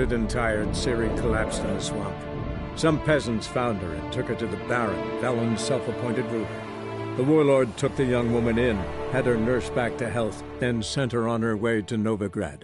wounded and tired, Ciri collapsed in a swamp. Some peasants found her and took her to the Baron, Valen's self-appointed ruler. The warlord took the young woman in, had her nursed back to health, then sent her on her way to Novigrad.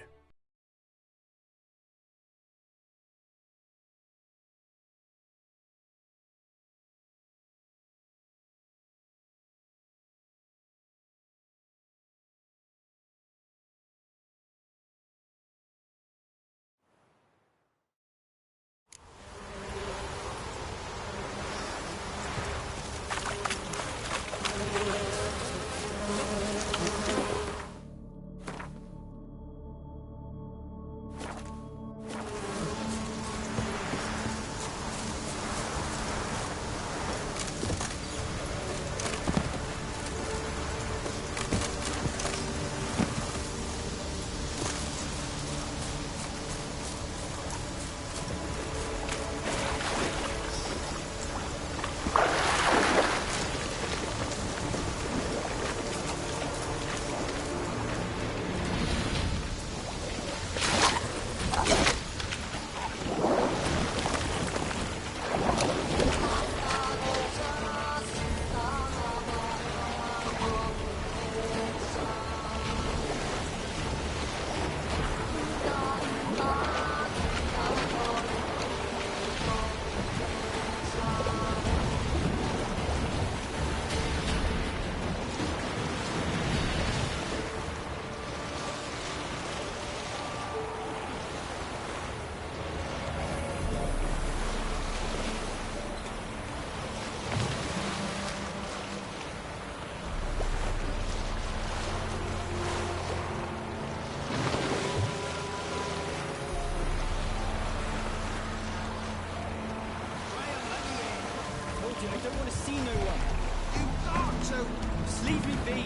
I don't want to see no one. You got to. Just leave me be.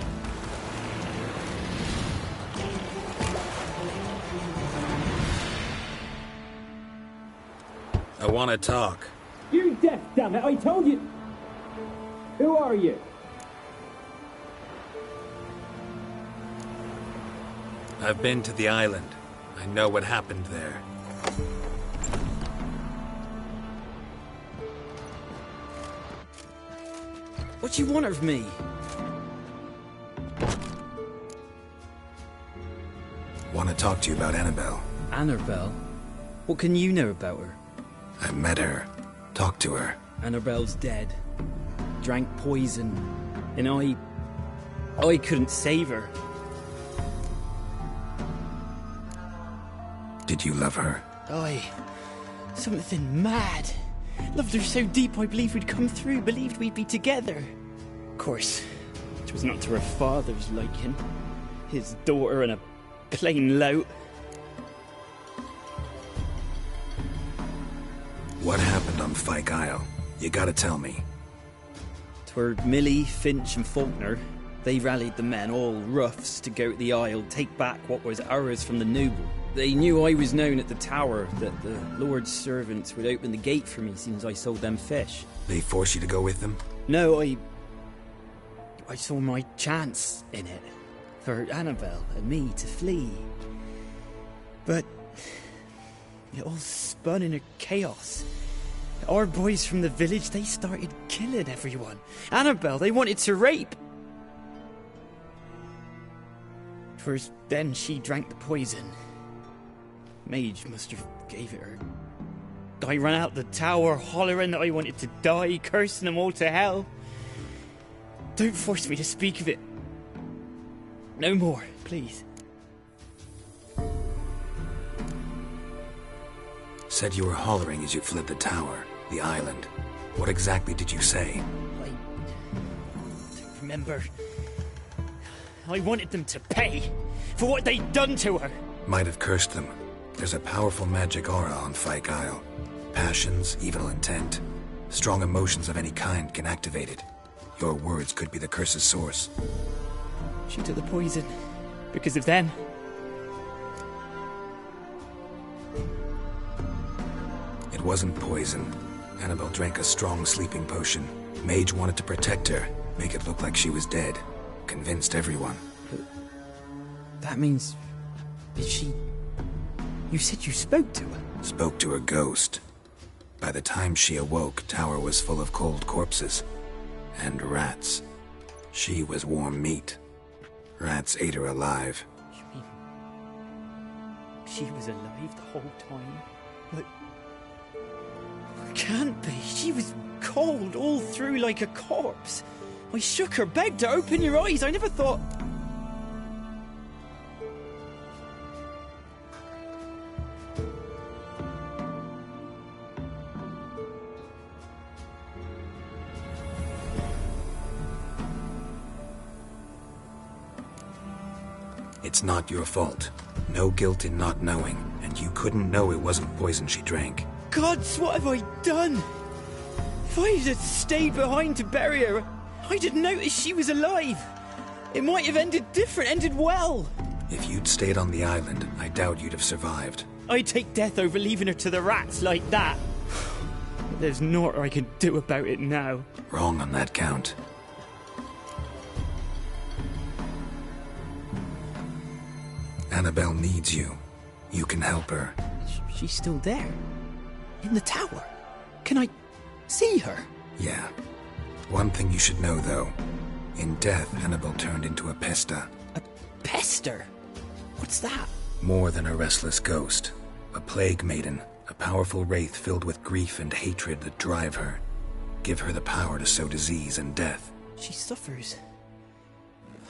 I want to talk. You're deaf, damn it! I told you. Who are you? I've been to the island. I know what happened there. What do you want of me? Want to talk to you about Annabelle. Annabelle? What can you know about her? I met her. Talked to her. Annabelle's dead. Drank poison. And I couldn't save her. Did you love her? Something mad. Loved her so deep I believed we'd come through, believed we'd be together. Of course, it was not to her father's liking. His daughter and a plain lout. What happened on Fyke Isle? You gotta tell me. 'Twere Millie, Finch and Faulkner. They rallied the men, all roughs, to go to the Isle, take back what was ours from the noble. They knew I was known at the tower, that the Lord's servants would open the gate for me since I sold them fish. They forced you to go with them? No, I saw my chance in it. For Annabelle and me to flee. But it all spun in a chaos. Our boys from the village, they started killing everyone. Annabelle, they wanted to rape. First, then she drank the poison. Mage must have gave it her. I ran out the tower hollering that I wanted to die, cursing them all to hell. Don't force me to speak of it. No more, please. Said you were hollering as you fled the tower, the island. What exactly did you say? I don't remember. I wanted them to pay for what they'd done to her. Might have cursed them. There's a powerful magic aura on Fyke Isle. Passions, evil intent, strong emotions of any kind can activate it. Your words could be the curse's source. She took the poison because of them. It wasn't poison. Annabelle drank a strong sleeping potion. Mage wanted to protect her, make it look like she was dead. Convinced everyone. But that means... Did she You said you spoke to her? Spoke to a ghost. By the time she awoke, Tower was full of cold corpses. And rats. She was warm meat. Rats ate her alive. You mean... she was alive the whole time? But... can't be. She was cold all through like a corpse. I shook her, begged her, open your eyes. I never thought... It's not your fault. No guilt in not knowing, and you couldn't know it wasn't poison she drank. Gods, what have I done? If I had stayed behind to bury her, I'd have noticed she was alive. It might have ended different, ended well. If you'd stayed on the island, I doubt you'd have survived. I'd take death over leaving her to the rats like that. There's naught I can do about it now. Wrong on that count. Annabelle needs you. You can help her. She's still there? In the tower? Can I see her? Yeah. One thing you should know, though. In death, Annabelle turned into a pesta. A pester? What's that? More than a restless ghost. A plague maiden. A powerful wraith filled with grief and hatred that drive her. Give her the power to sow disease and death. She suffers.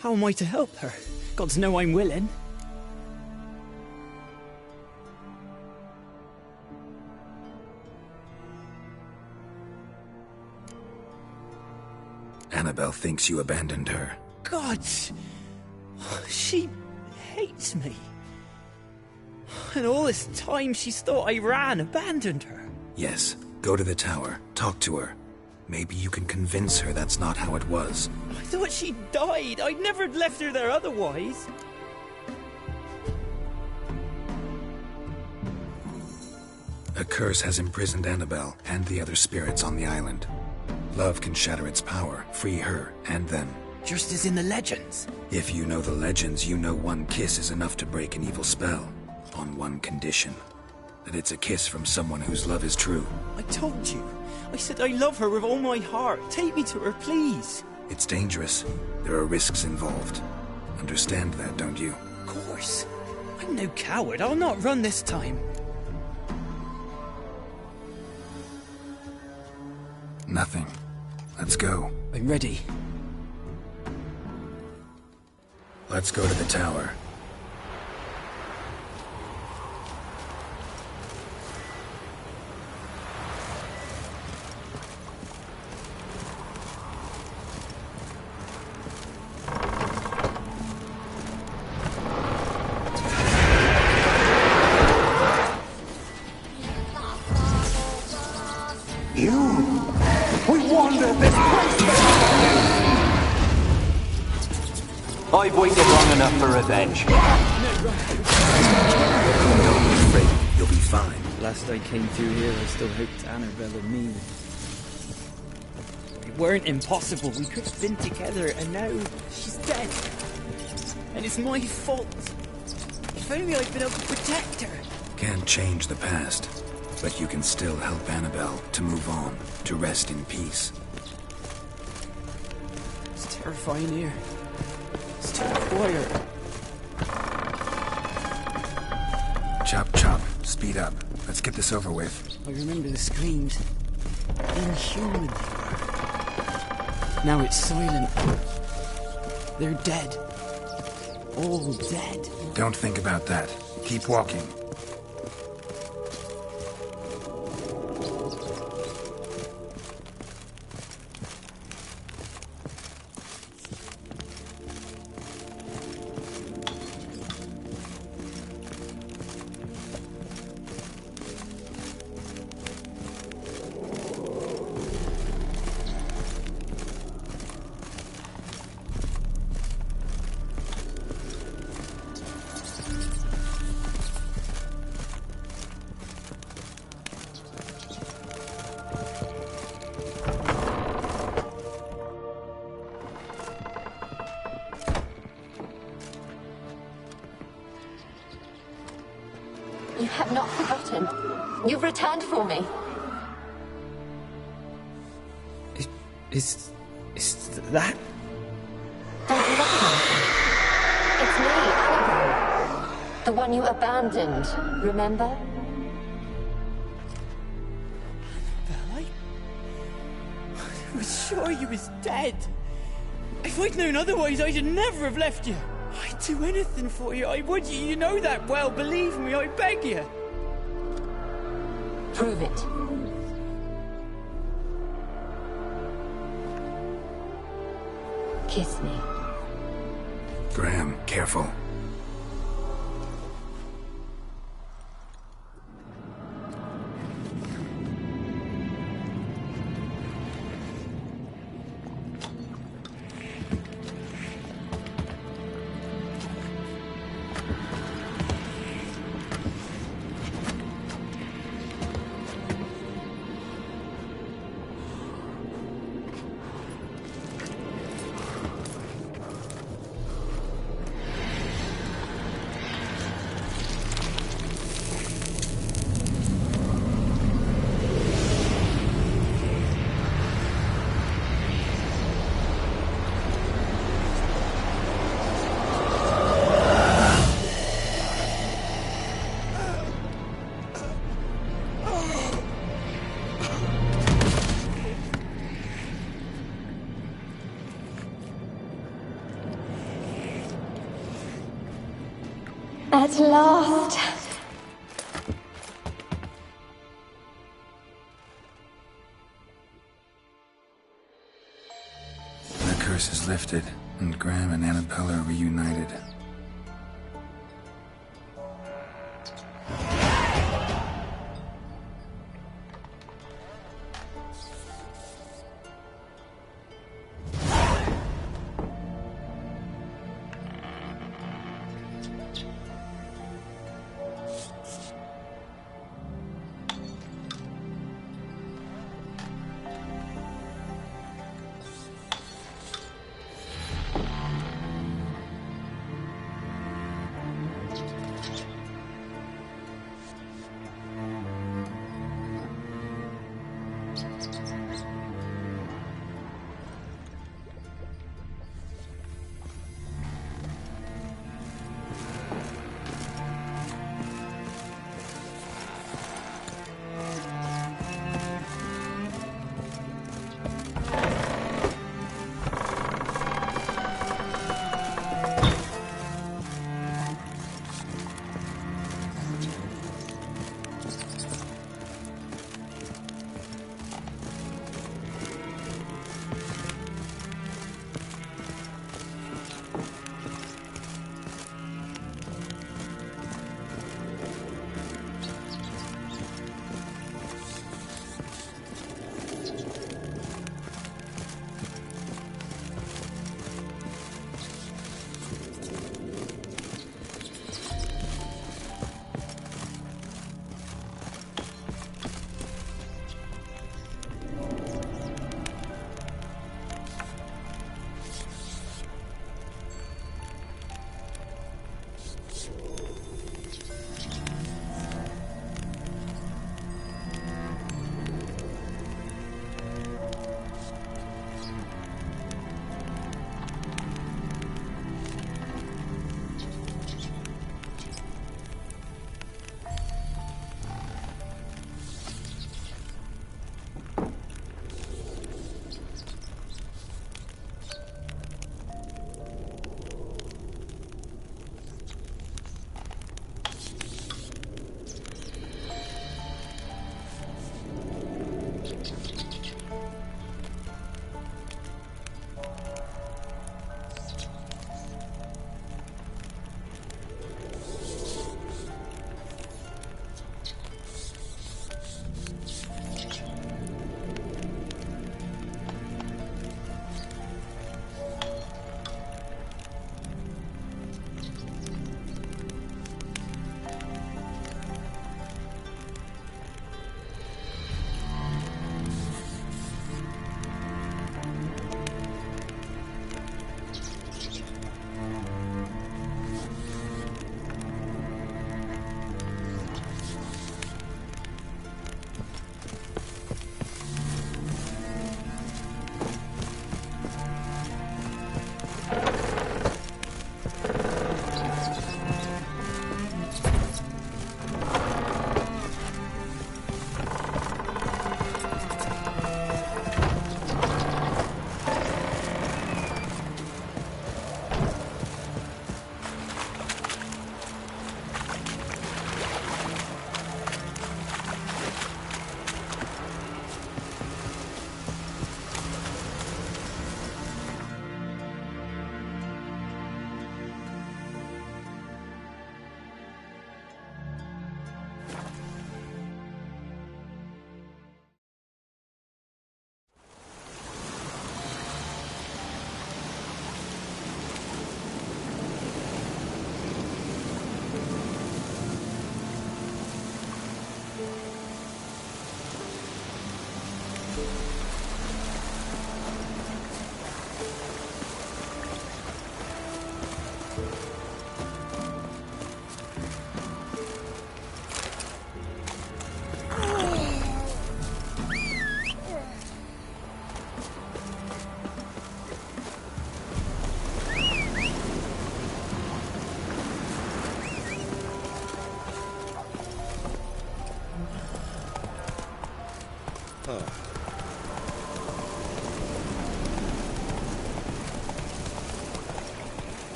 How am I to help her? Gods know I'm willing. Annabelle thinks you abandoned her. Gods! She hates me. And all this time she's thought I abandoned her. Yes, go to the tower, talk to her. Maybe you can convince her that's not how it was. I thought she died. I'd never have left her there otherwise. A curse has imprisoned Annabelle and the other spirits on the island. Love can shatter its power, free her and them. Just as in the legends. If you know the legends, you know one kiss is enough to break an evil spell. On one condition. That it's a kiss from someone whose love is true. I told you. I said I love her with all my heart. Take me to her, please. It's dangerous. There are risks involved. Understand that, don't you? Of course. I'm no coward. I'll not run this time. Nothing. Let's go. I'm ready. Let's go to the tower. I've waited long enough for revenge. Don't be afraid. You'll be fine. Last I came through here, I still hoped Annabelle and me. It weren't impossible. We could have been together, and now she's dead. And it's my fault. If only I'd been able to protect her. Can't change the past, but you can still help Annabelle to move on, to rest in peace. It's terrifying here. It's too quiet. Chop, chop. Speed up. Let's get this over with. I remember the screams. Inhuman they were. Now it's silent. They're dead. All dead. Don't think about that. Keep walking. You have not forgotten. You've returned for me. Is that? Don't you recognize me? It's me, Annabelle. The one you abandoned, remember? I was sure you was dead. If I'd known otherwise, I'd never have left you. I'd do anything for you. I would. You know that well. Believe me, I beg you. Prove it. Kiss me. Graham, careful. At last. The curse is lifted, and Graham and Annabella are reunited.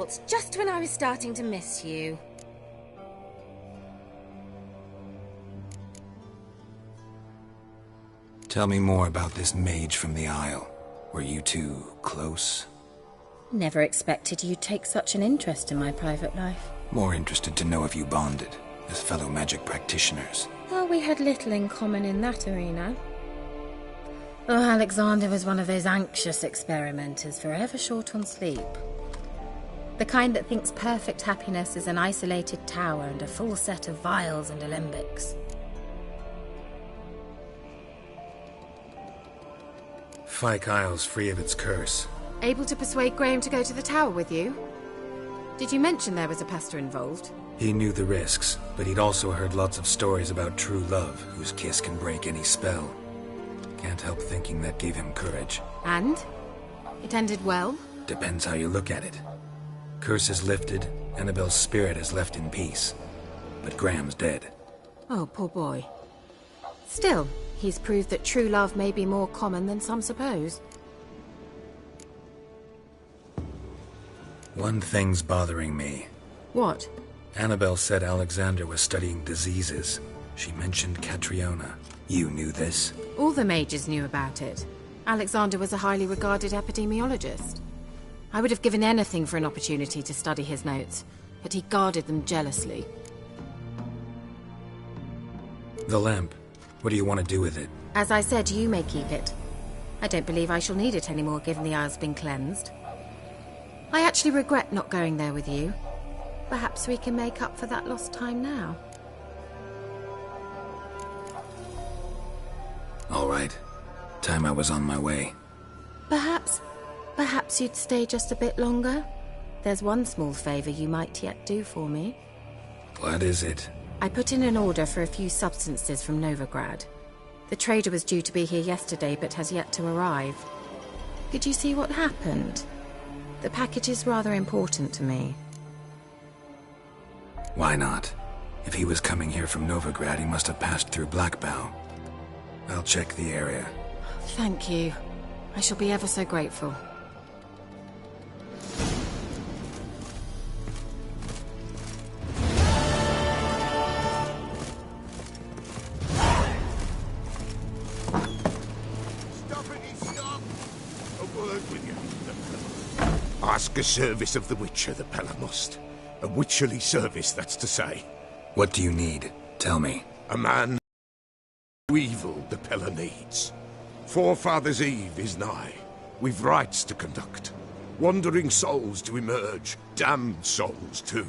fault, just when I was starting to miss you. Tell me more about this mage from the Isle. Were you two close? Never expected you'd take such an interest in my private life. More interested to know if you bonded as fellow magic practitioners. Well, we had little in common in that arena. Oh, Alexander was one of those anxious experimenters, forever short on sleep. The kind that thinks perfect happiness is an isolated tower and a full set of vials and alembics. Fyke Isle's free of its curse. Able to persuade Graham to go to the tower with you? Did you mention there was a pester involved? He knew the risks, but he'd also heard lots of stories about true love, whose kiss can break any spell. Can't help thinking that gave him courage. And? It ended well? Depends how you look at it. Curse is lifted, Annabelle's spirit is left in peace. But Graham's dead. Oh, poor boy. Still, he's proved that true love may be more common than some suppose. One thing's bothering me. What? Annabelle said Alexander was studying diseases. She mentioned Catriona. You knew this? All the mages knew about it. Alexander was a highly regarded epidemiologist. I would have given anything for an opportunity to study his notes, but he guarded them jealously. The lamp. What do you want to do with it? As I said, you may keep it. I don't believe I shall need it anymore, given the Isle's been cleansed. I actually regret not going there with you. Perhaps we can make up for that lost time now. All right. Time I was on my way. Perhaps you'd stay just a bit longer? There's one small favor you might yet do for me. What is it? I put in an order for a few substances from Novigrad. The trader was due to be here yesterday, but has yet to arrive. Could you see what happened? The package is rather important to me. Why not? If he was coming here from Novigrad, he must have passed through Blackbow. I'll check the area. Thank you. I shall be ever so grateful. Ask a service of the Witcher, the Pella must. A witcherly service, that's to say. What do you need? Tell me. A man who evil the Pella needs. Forefathers' Eve is nigh. We've rites to conduct. Wandering souls to emerge. Damned souls, too.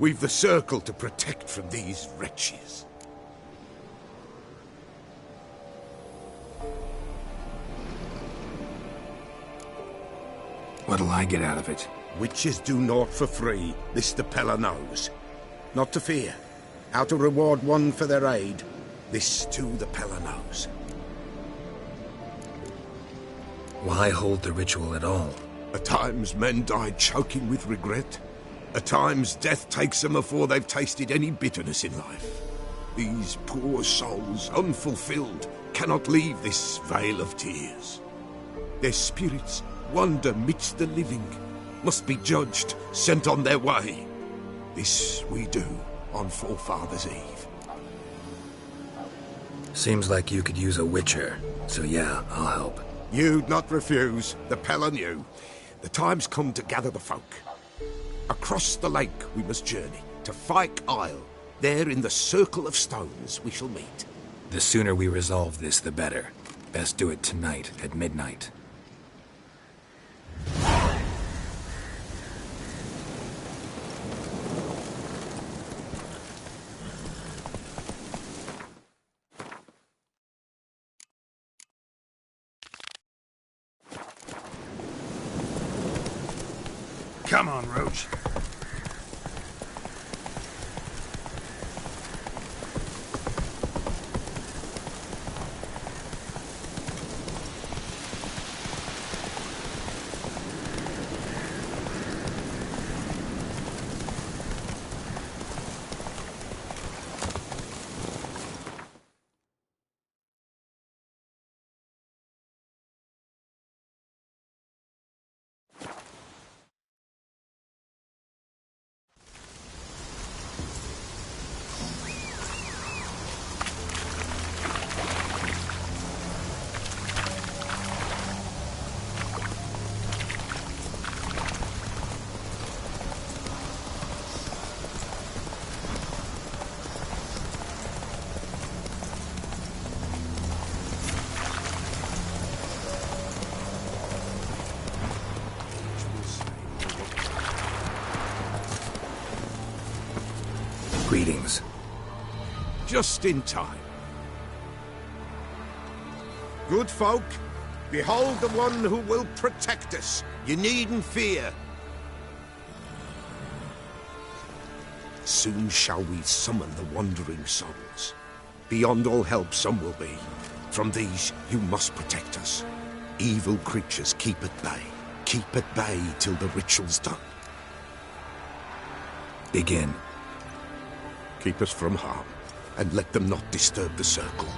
We've the circle to protect from these wretches. What'll I get out of it? Witches do naught for free, this the Pella knows. Not to fear. How to reward one for their aid, this too the Pella knows. Why hold the ritual at all? At times men die choking with regret. At times death takes them before they've tasted any bitterness in life. These poor souls, unfulfilled, cannot leave this vale of tears. Their spirits wander midst the living, must be judged, sent on their way. This we do on Forefathers' Eve. Seems like you could use a witcher, so yeah, I'll help. You'd not refuse, the Pella knew. The time's come to gather the folk. Across the lake we must journey, to Fyke Isle. There in the circle of stones we shall meet. The sooner we resolve this, the better. Best do it tonight, at midnight. Come on, Roach. just in time. Good folk, behold the one who will protect us. You needn't fear. Soon shall we summon the wandering souls. Beyond all help some will be. From these you must protect us. Evil creatures keep at bay. Keep at bay till the ritual's done. Begin. Keep us from harm, and let them not disturb the circle.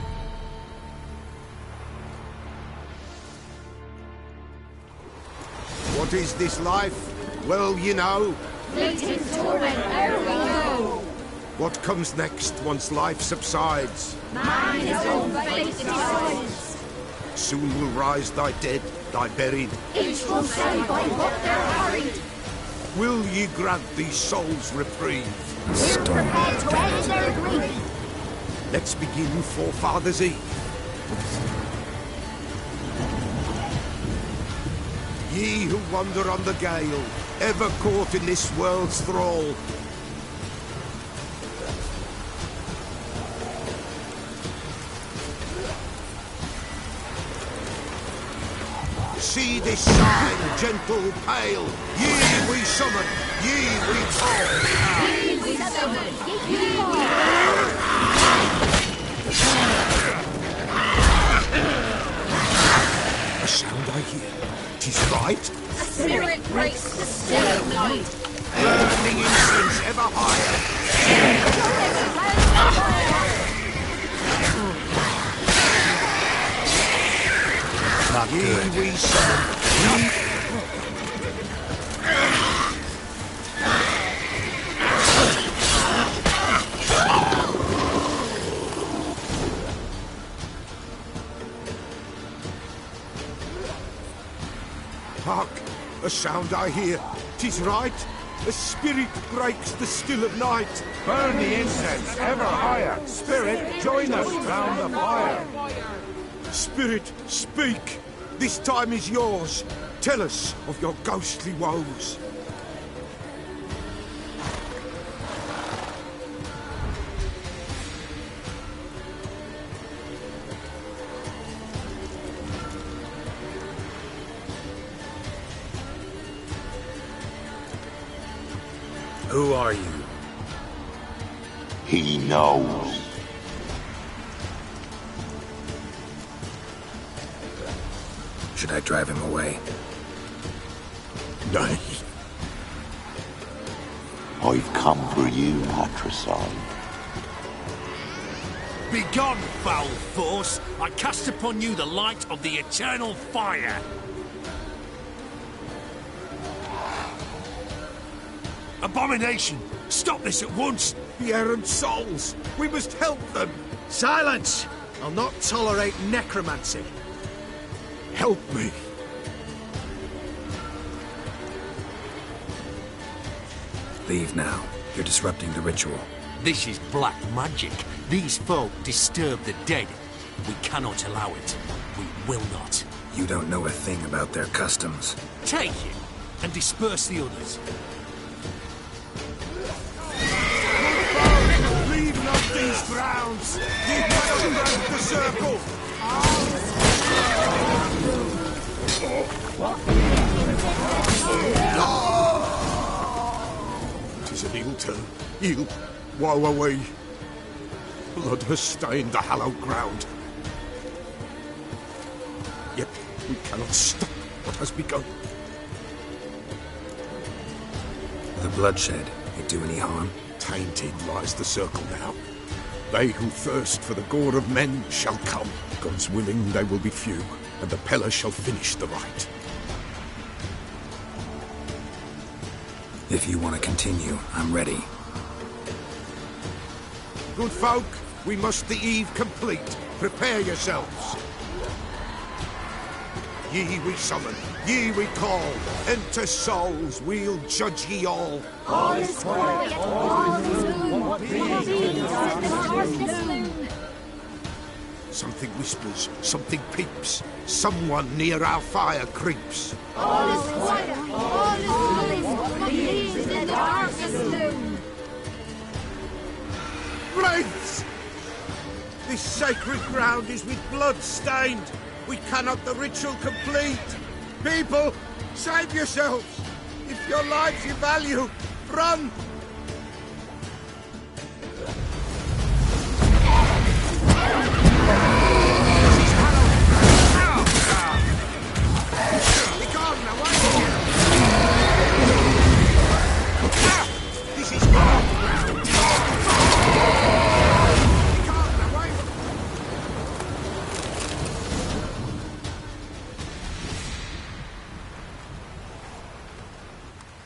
What is this life? Well, you know. Fleeting torment, ere we know. What comes next once life subsides? Man his own fate decides. Soon will rise thy dead, thy buried. Each will say by what they're hurried. Will ye grant these souls reprieve? We're prepared to end their grief. Let's begin Forefathers' Eve. Ye who wander on the gale, ever caught in this world's thrall. See this sign, gentle, pale. Ye we summon, ye we call. Ye we summon, ye we call. A sound I hear. 'Tis right. A spirit breaks the still of night. Burning incense ever higher. Not Ye good. we summon, ye... Hark! A sound I hear. 'Tis right. A spirit breaks the still of night. Burn the incense ever higher. Spirit, join us round the fire. Spirit, speak. This time is yours. Tell us of your ghostly woes. Who are you? He knows. Should I drive him away? Nay. I've come for you, Patricide. Begone, foul force! I cast upon you the light of the eternal fire! Abomination! Stop this at once! The errant souls. We must help them. Silence! I'll not tolerate necromancy. Help me. Leave now. You're disrupting the ritual. This is black magic. These folk disturb the dead. We cannot allow it. We will not. You don't know a thing about their customs. Take it and disperse the others. Leave not these grounds. Ye must break the circle. Tis an ill turn. Ill. Woe away. Blood has stained the hallowed ground. Yet we cannot stop what has begun. The bloodshed, it do any harm? Tainted lies the circle now. They who thirst for the gore of men shall come. God's willing, they will be few, and the Peller shall finish the rite. If you want to continue, I'm ready. Good folk, we must the eve complete. Prepare yourselves. Ye we summon, ye we call. Enter souls, we'll judge ye all. All is quiet, all is gloom. What beings in the darkness loom? Something whispers, something peeps. Someone near our fire creeps. All is quiet, all is gloom. What beings in the darkness loom? Wraiths! This sacred ground is with blood stained. We cannot the ritual complete. People, save yourselves. If your lives you value, run!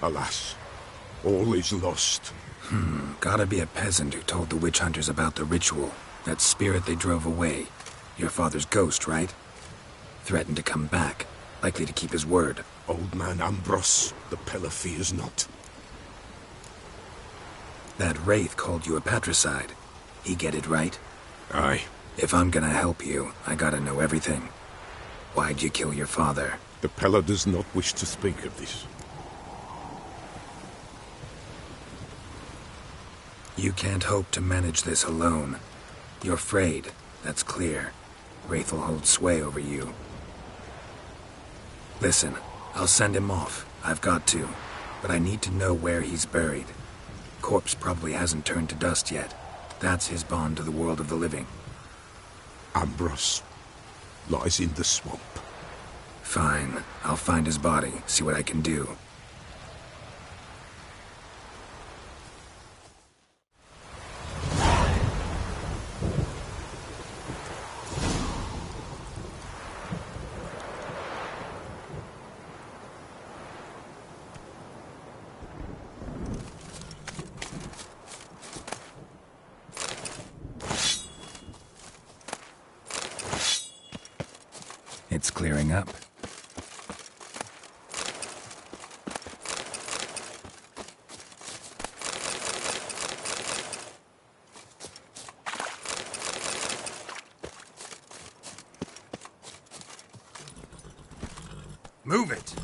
Alas, all is lost. Gotta be a peasant who told the witch hunters about the ritual. That spirit they drove away. Your father's ghost, right? Threatened to come back. Likely to keep his word. Old man Ambrose, the Pella fears not. That wraith called you a patricide. He get it right? Aye. If I'm gonna help you, I gotta know everything. Why'd you kill your father? The Pella does not wish to speak of this. You can't hope to manage this alone. You're afraid, that's clear. Wraith will hold sway over you. Listen, I'll send him off. I've got to. But I need to know where he's buried. Corpse probably hasn't turned to dust yet. That's his bond to the world of the living. Ambrose lies in the swamp. Fine. I'll find his body, see what I can do. It's clearing up. Move it!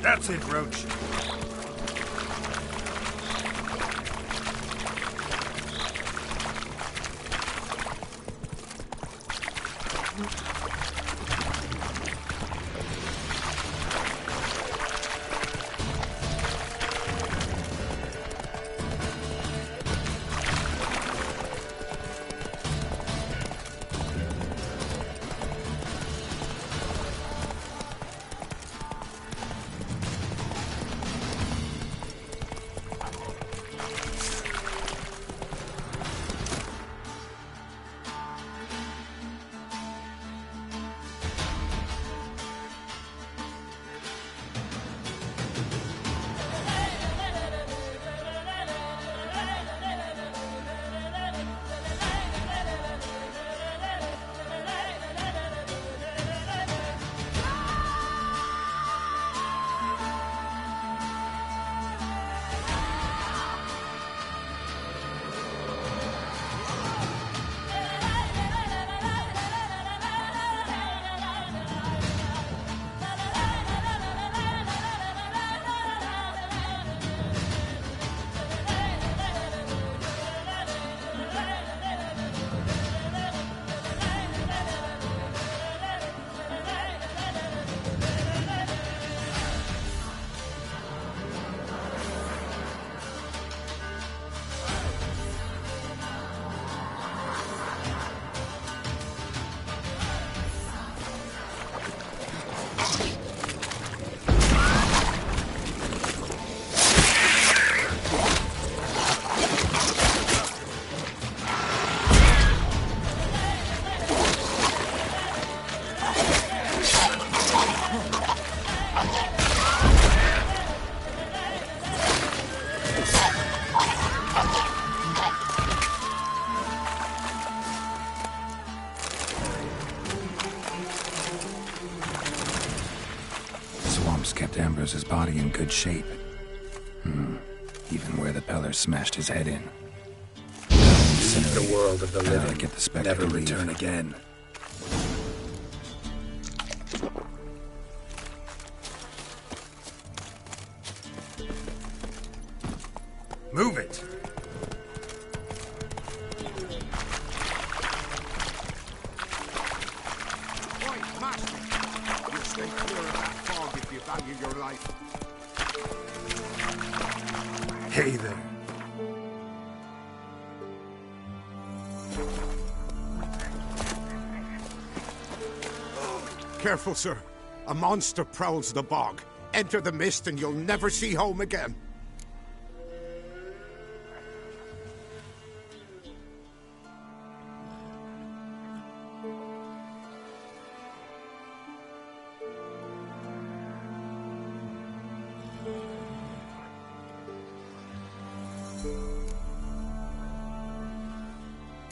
That's it, Roach. kept Ambrose's body in good shape. Even where the Peller smashed his head in. The world of the living get the Spectre never to leave. return again. Move it! Right, Master! You stay clear of that fog if you value your life. Hey there. Careful, sir. A monster prowls the bog. Enter the mist and you'll never see home again.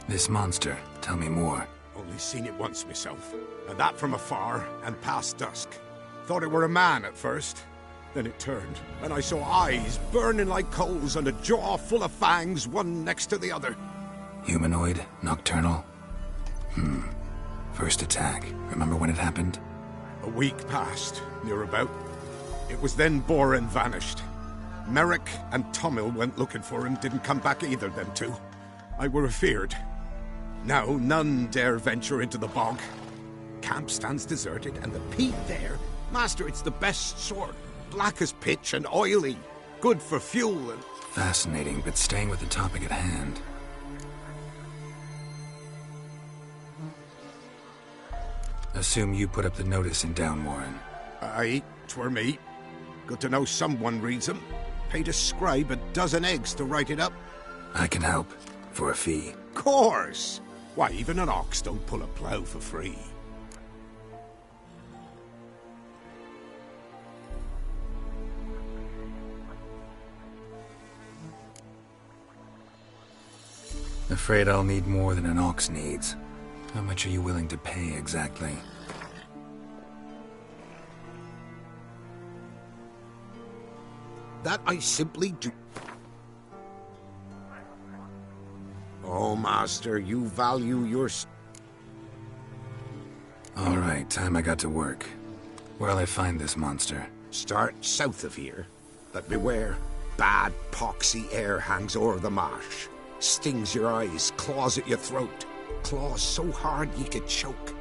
This monster, tell me more. Only seen it once myself, and that from afar and past dusk. Thought it were a man at first. Then it turned, and I saw eyes burning like coals and a jaw full of fangs, one next to the other. Humanoid? Nocturnal? First attack. Remember when it happened? A week passed, near about. It was then Boren vanished. Merrick and Tommel went looking for him, didn't come back either, them two. I were afeard. Now none dare venture into the bog. Camp stands deserted, and the peat there, Master, it's the best sort. Black as pitch and oily. Good for fuel and... Fascinating, but staying with the topic at hand. Assume you put up the notice in Down Warren. Aye, 'twere me. Good to know someone reads 'em. Paid a scribe a dozen eggs to write it up. I can help. For a fee. Course! Why, even an ox don't pull a plough for free. Afraid I'll need more than an ox needs. How much are you willing to pay exactly? That I simply do. Oh, Master, you value your... All right, time I got to work. Where'll I find this monster? Start south of here. But beware, bad poxy air hangs o'er the marsh. Stings your eyes, claws at your throat. Claws so hard ye could choke.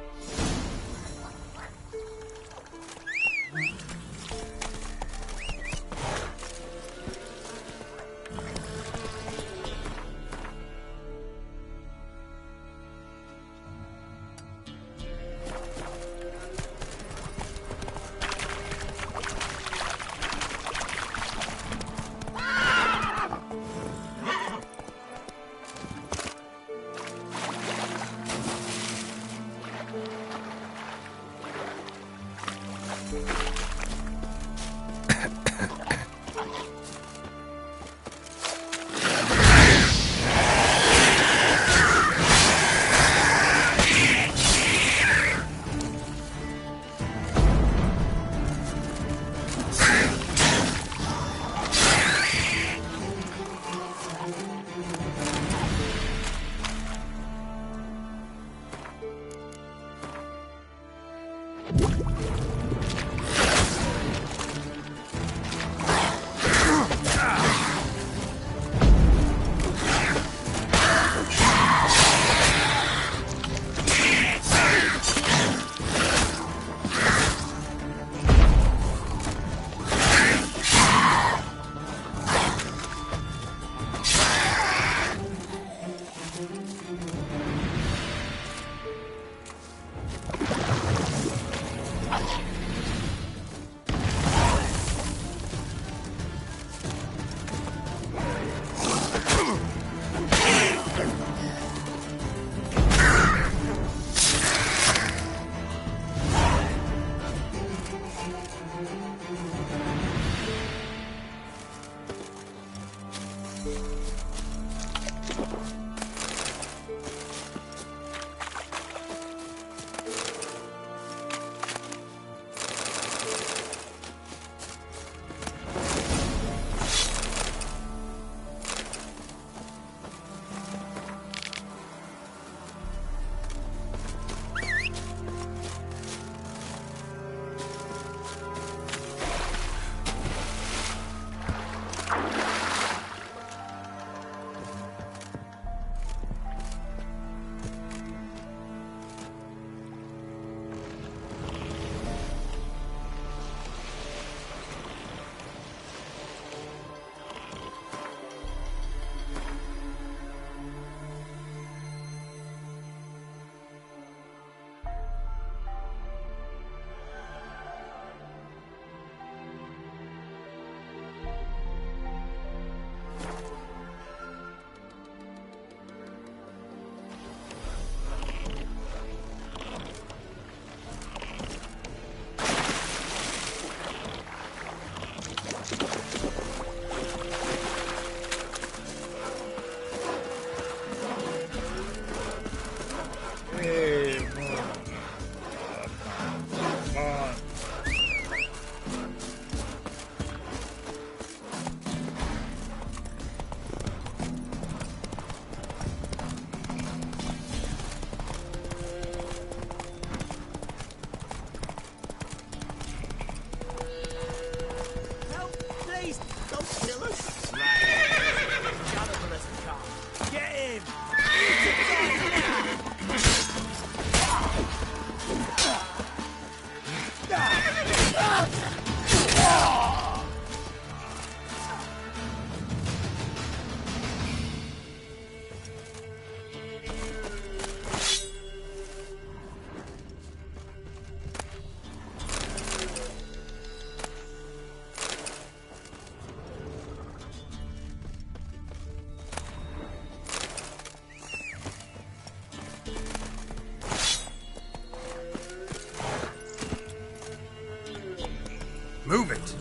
Move it!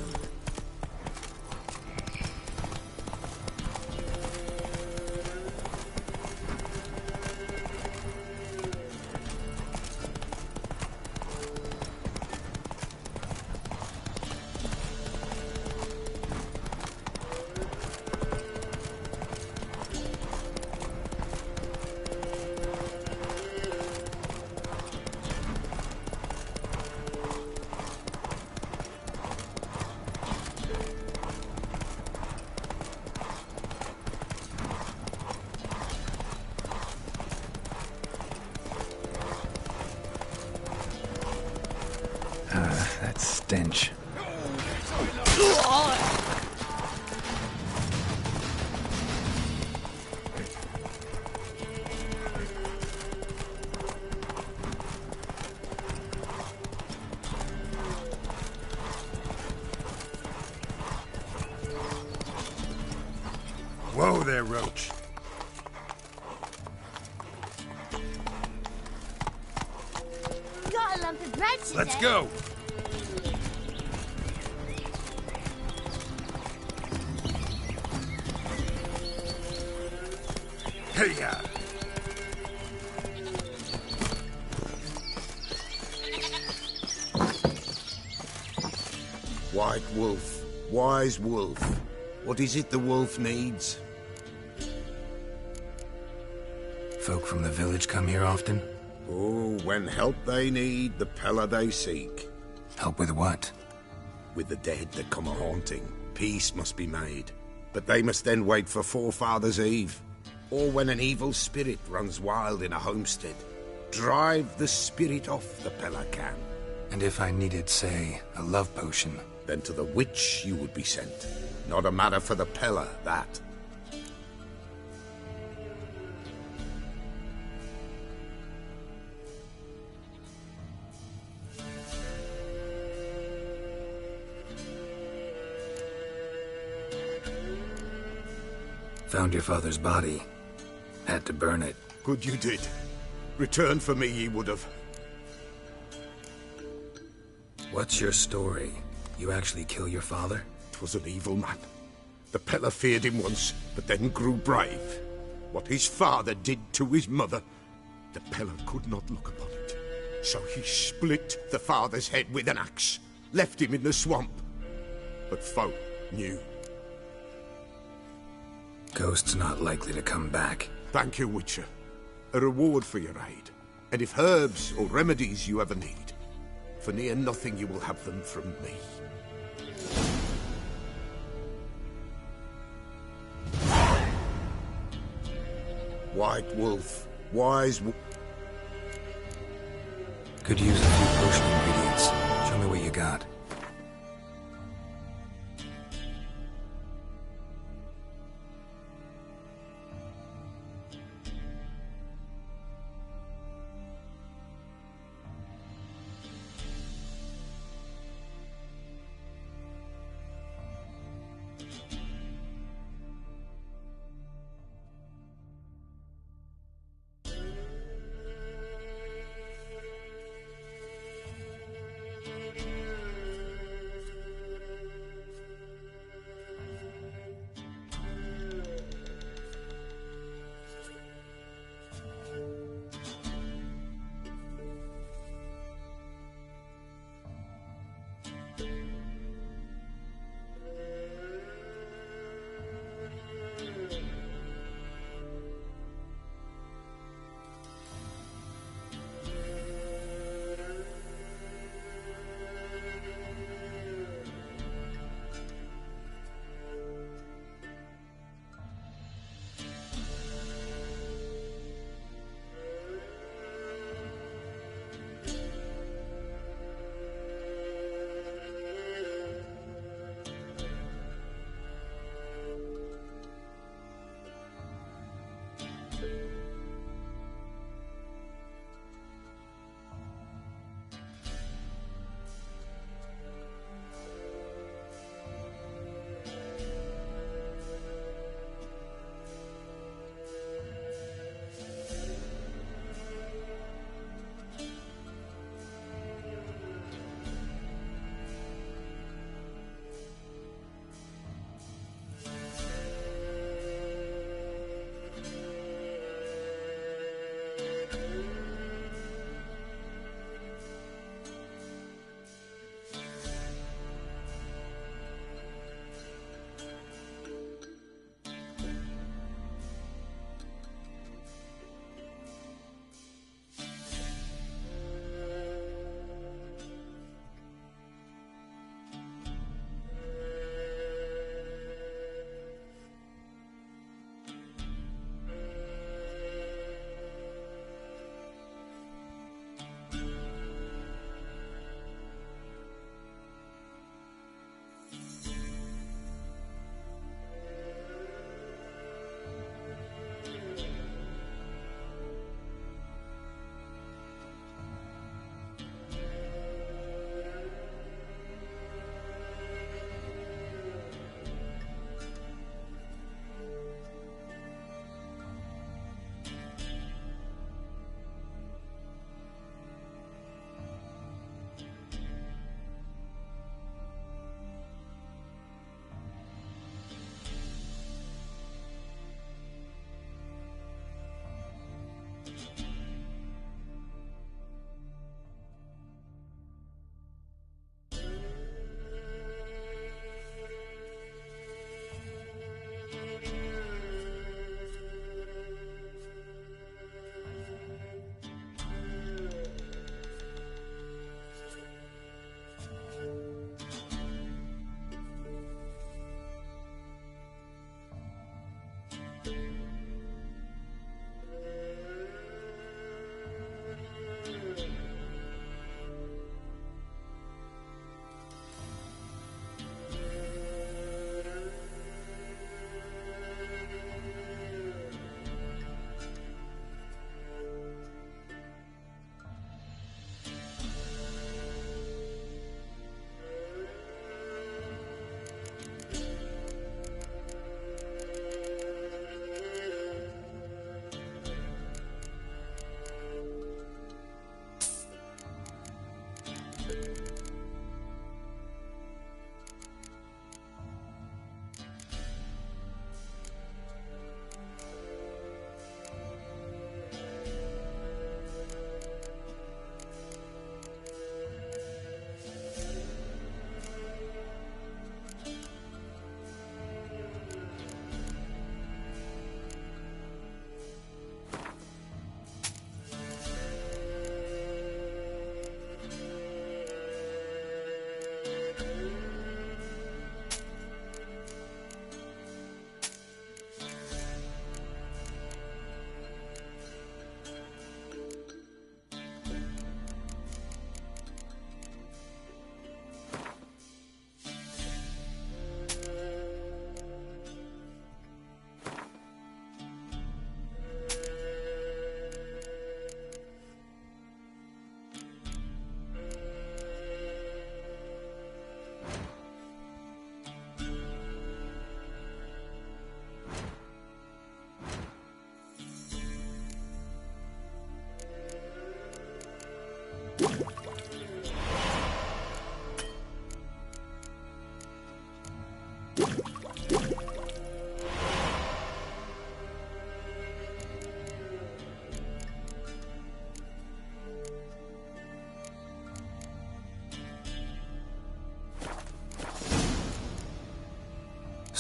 That stench. Whoa there, Roach. Got a lump of bread today. Let's go! Hey-ya! White wolf, wise wolf. What is it the wolf needs? Folk from the village come here often? Oh, when help they need, the Pella they seek. Help with what? With the dead that come a-haunting, peace must be made. But they must then wait for Forefathers' Eve. Or when an evil spirit runs wild in a homestead. Drive the spirit off, the Pella can. And if I needed, say, a love potion? Then to the witch you would be sent. Not a matter for the Pella, that. Found your father's body. Had to burn it. Good you did. Return for me ye would have. What's your story? You actually kill your father? 'Twas an evil man. The Pella feared him once, but then grew brave. What his father did to his mother, the Pella could not look upon it. So he split the father's head with an axe, left him in the swamp. But folk knew. Ghost's not likely to come back. Thank you, Witcher. A reward for your aid. And if herbs or remedies you ever need, for near nothing you will have them from me. White wolf, wise wolf. Could use a few potion ingredients. Show me what you got.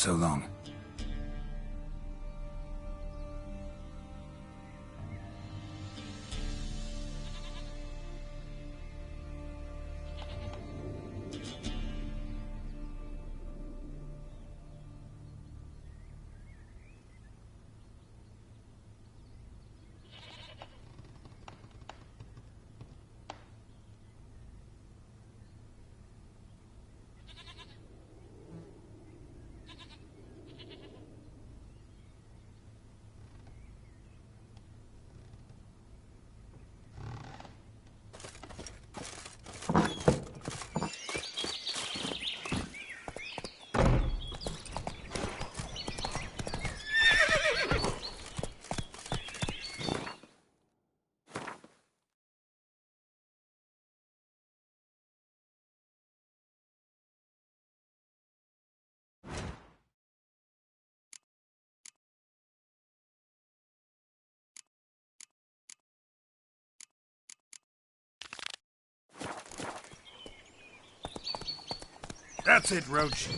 So long. That's it, Roach.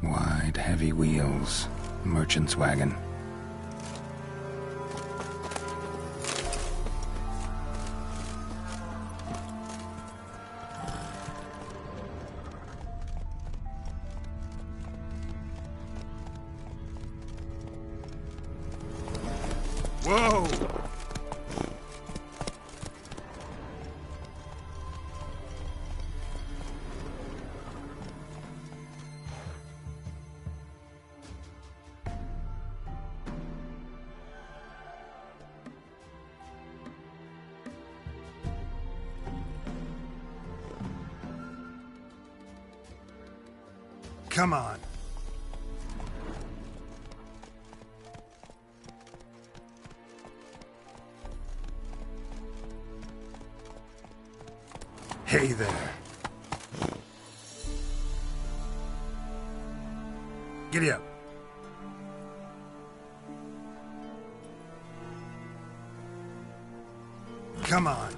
Wide, heavy wheels. Merchant's wagon. Whoa! Come on. Hey there. Giddy up. Come on.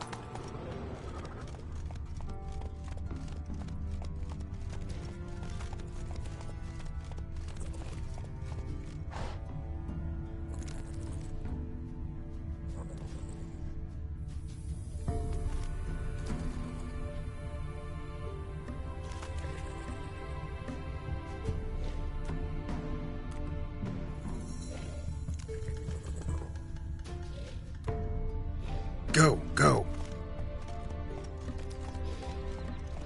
Go, go.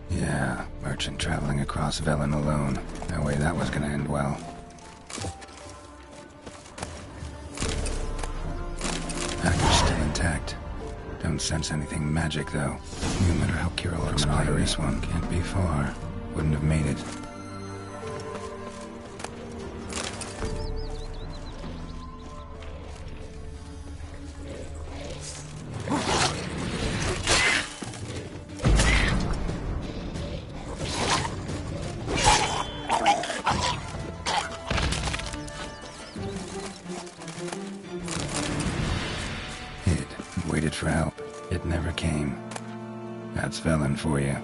Yeah, merchant traveling across Velen alone. No way that was gonna end well. Package still intact. Don't sense anything magic, though. No matter how Kirill looks playing this one, can't be far. Wouldn't have made it. That's Velen for you.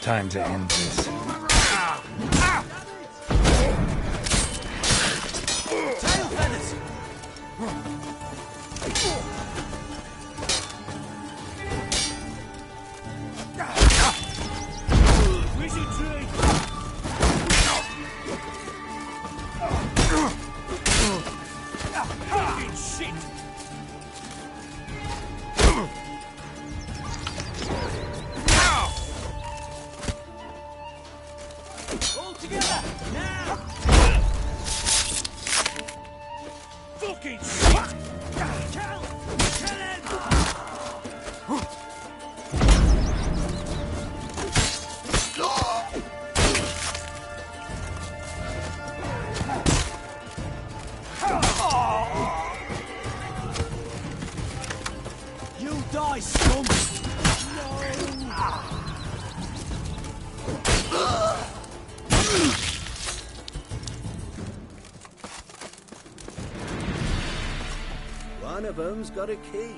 Time to end this. Tail feathers! Wizard tree! Fucking shit! All together, now! Fucking shit! Kill him! You die, scum! One of them's got a key.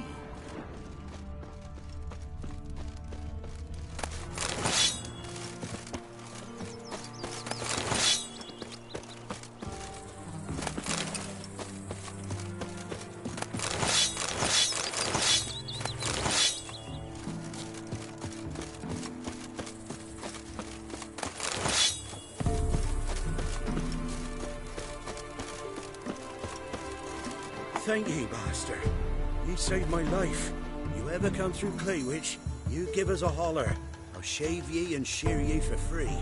Thank ye, master. You saved my life. You ever come through Claywitch, you give us a holler. I'll shave ye and shear ye for free.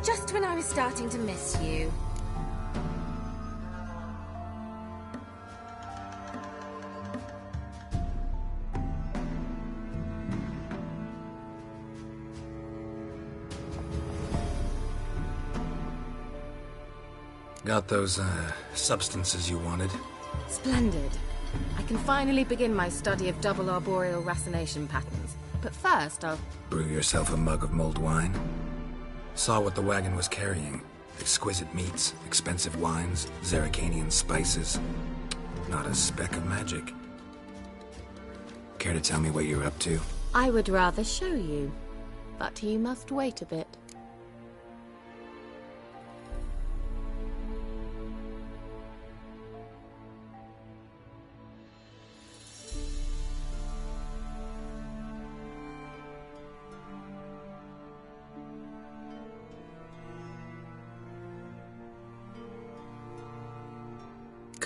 Just when I was starting to miss you. Got those, substances you wanted? Splendid. I can finally begin my study of double arboreal racination patterns. But first, I'll... Brew yourself a mug of mulled wine? Saw what the wagon was carrying. Exquisite meats, expensive wines, Zerrikanian spices. Not a speck of magic. Care to tell me what you're up to? I would rather show you. But you must wait a bit.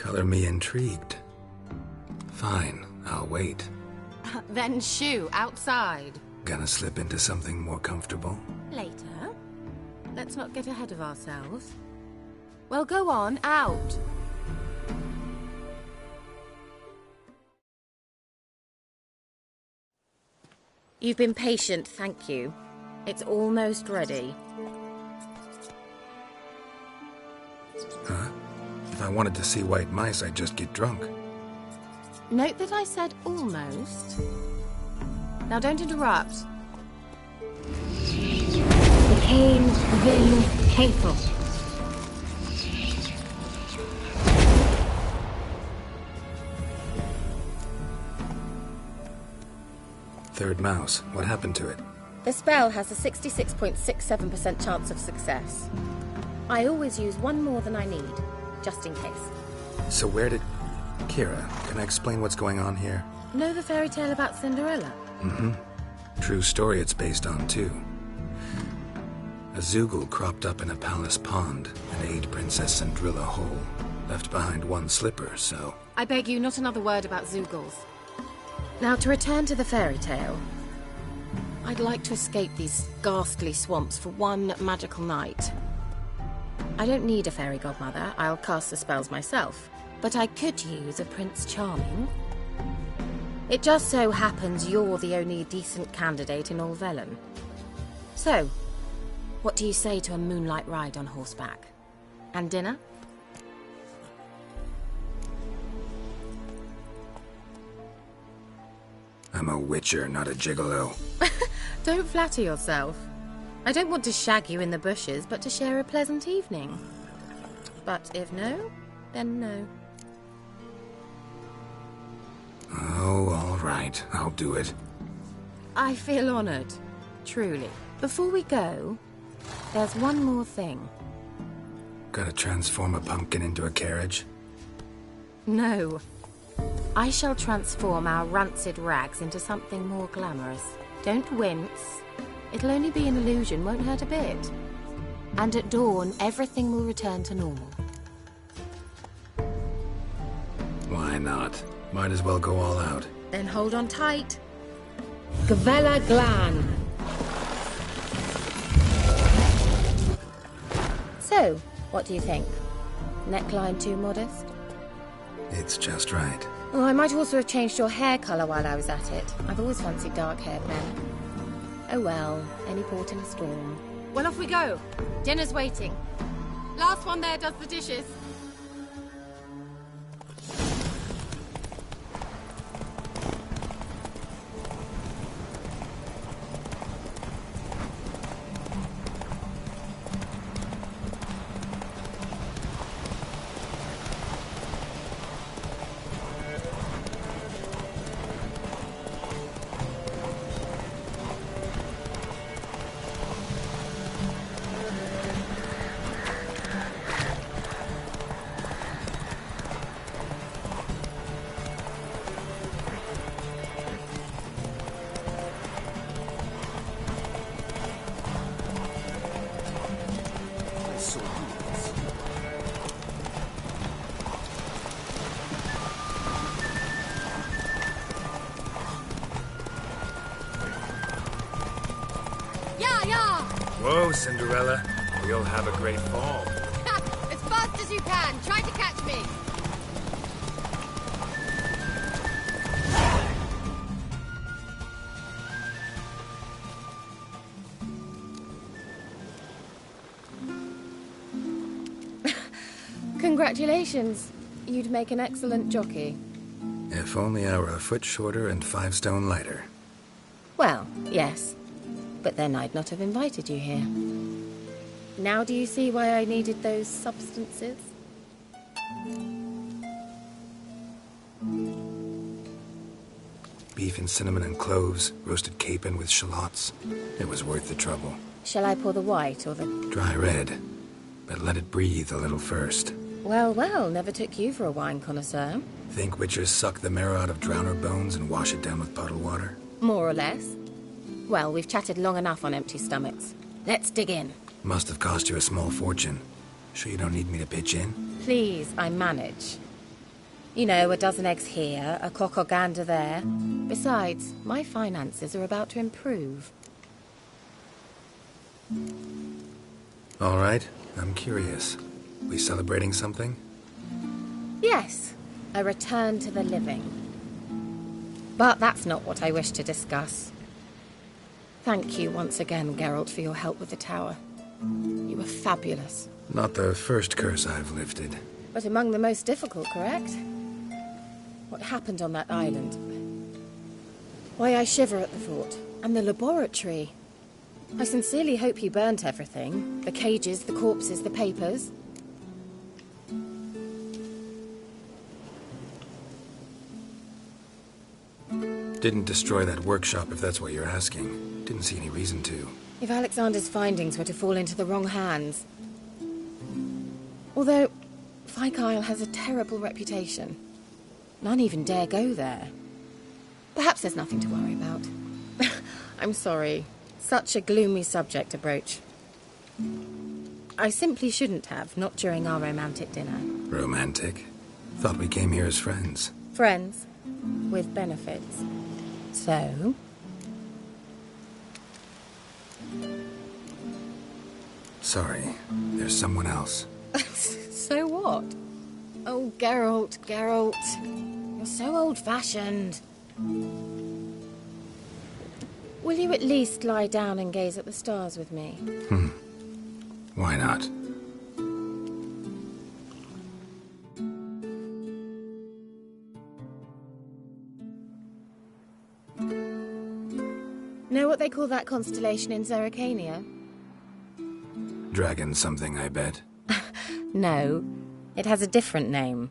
Color me intrigued. Fine, I'll wait. Then shoo, outside. Gonna slip into something more comfortable? Later. Let's not get ahead of ourselves. Well, go on, out. You've been patient, thank you. It's almost ready. Huh? If I wanted to see white mice, I'd just get drunk. Note that I said almost. Now don't interrupt. The Cain Vin Capel. Third mouse. What happened to it? The spell has a 66.67% chance of success. I always use one more than I need, just in case. So where did... Kira, can I explain what's going on here? Know the fairy tale about Cinderella? Mm-hmm. True story it's based on, too. A Zoogle cropped up in a palace pond and ate Princess Cinderella whole. Left behind one slipper, so... I beg you, not another word about Zoogles. Now, to return to the fairy tale. I'd like to escape these ghastly swamps for one magical night. I don't need a fairy godmother, I'll cast the spells myself. But I could use a Prince Charming. It just so happens you're the only decent candidate in all Velen. So, what do you say to a moonlight ride on horseback? And dinner? I'm a witcher, not a gigolo. Don't flatter yourself. I don't want to shag you in the bushes, but to share a pleasant evening. But if no, then no. Oh, all right. I'll do it. I feel honoured. Truly. Before we go, there's one more thing. Gotta transform a pumpkin into a carriage? No. I shall transform our rancid rags into something more glamorous. Don't wince. It'll only be an illusion, won't hurt a bit. And at dawn, everything will return to normal. Why not? Might as well go all out. Then hold on tight. Gavella Glan. So, what do you think? Neckline too modest? It's just right. Oh, I might also have changed your hair colour while I was at it. I've always fancied dark-haired men. Oh well, any port in a storm. Well, off we go. Dinner's waiting. Last one there does the dishes. Whoa, Cinderella. We'll have a great fall. As fast as you can. Try to catch me. Congratulations. You'd make an excellent jockey. If only I were a foot shorter and 5 stone lighter. Well, yes. But then I'd not have invited you here. Now do you see why I needed those substances? Beef and cinnamon and cloves, roasted capon with shallots. It was worth the trouble. Shall I pour the white or the... Dry red, but let it breathe a little first. Well, well, never took you for a wine connoisseur. Think witchers suck the marrow out of drowner bones and wash it down with puddle water? More or less. Well, we've chatted long enough on empty stomachs. Let's dig in. Must have cost you a small fortune. Sure you don't need me to pitch in? Please, I manage. You know, a dozen eggs here, a cock or gander there. Besides, my finances are about to improve. All right, I'm curious. We celebrating something? Yes, a return to the living. But that's not what I wish to discuss. Thank you once again, Geralt, for your help with the tower. You were fabulous. Not the first curse I've lifted. But among the most difficult, correct? What happened on that island? Why I shiver at the thought. And the laboratory. I sincerely hope you burnt everything. The cages, the corpses, the papers. Didn't destroy that workshop, if that's what you're asking. Didn't see any reason to. If Alexander's findings were to fall into the wrong hands... Although, Fyke Isle has a terrible reputation. None even dare go there. Perhaps there's nothing to worry about. I'm sorry. Such a gloomy subject to broach. I simply shouldn't have, not during our romantic dinner. Romantic? Thought we came here as friends. Friends, with benefits. So? Sorry, there's someone else. So what? Oh, Geralt, you're so old-fashioned. Will you at least lie down and gaze at the stars with me? Why not? Know what they call that constellation in Zerrikania? Dragon something, I bet. No, it has a different name.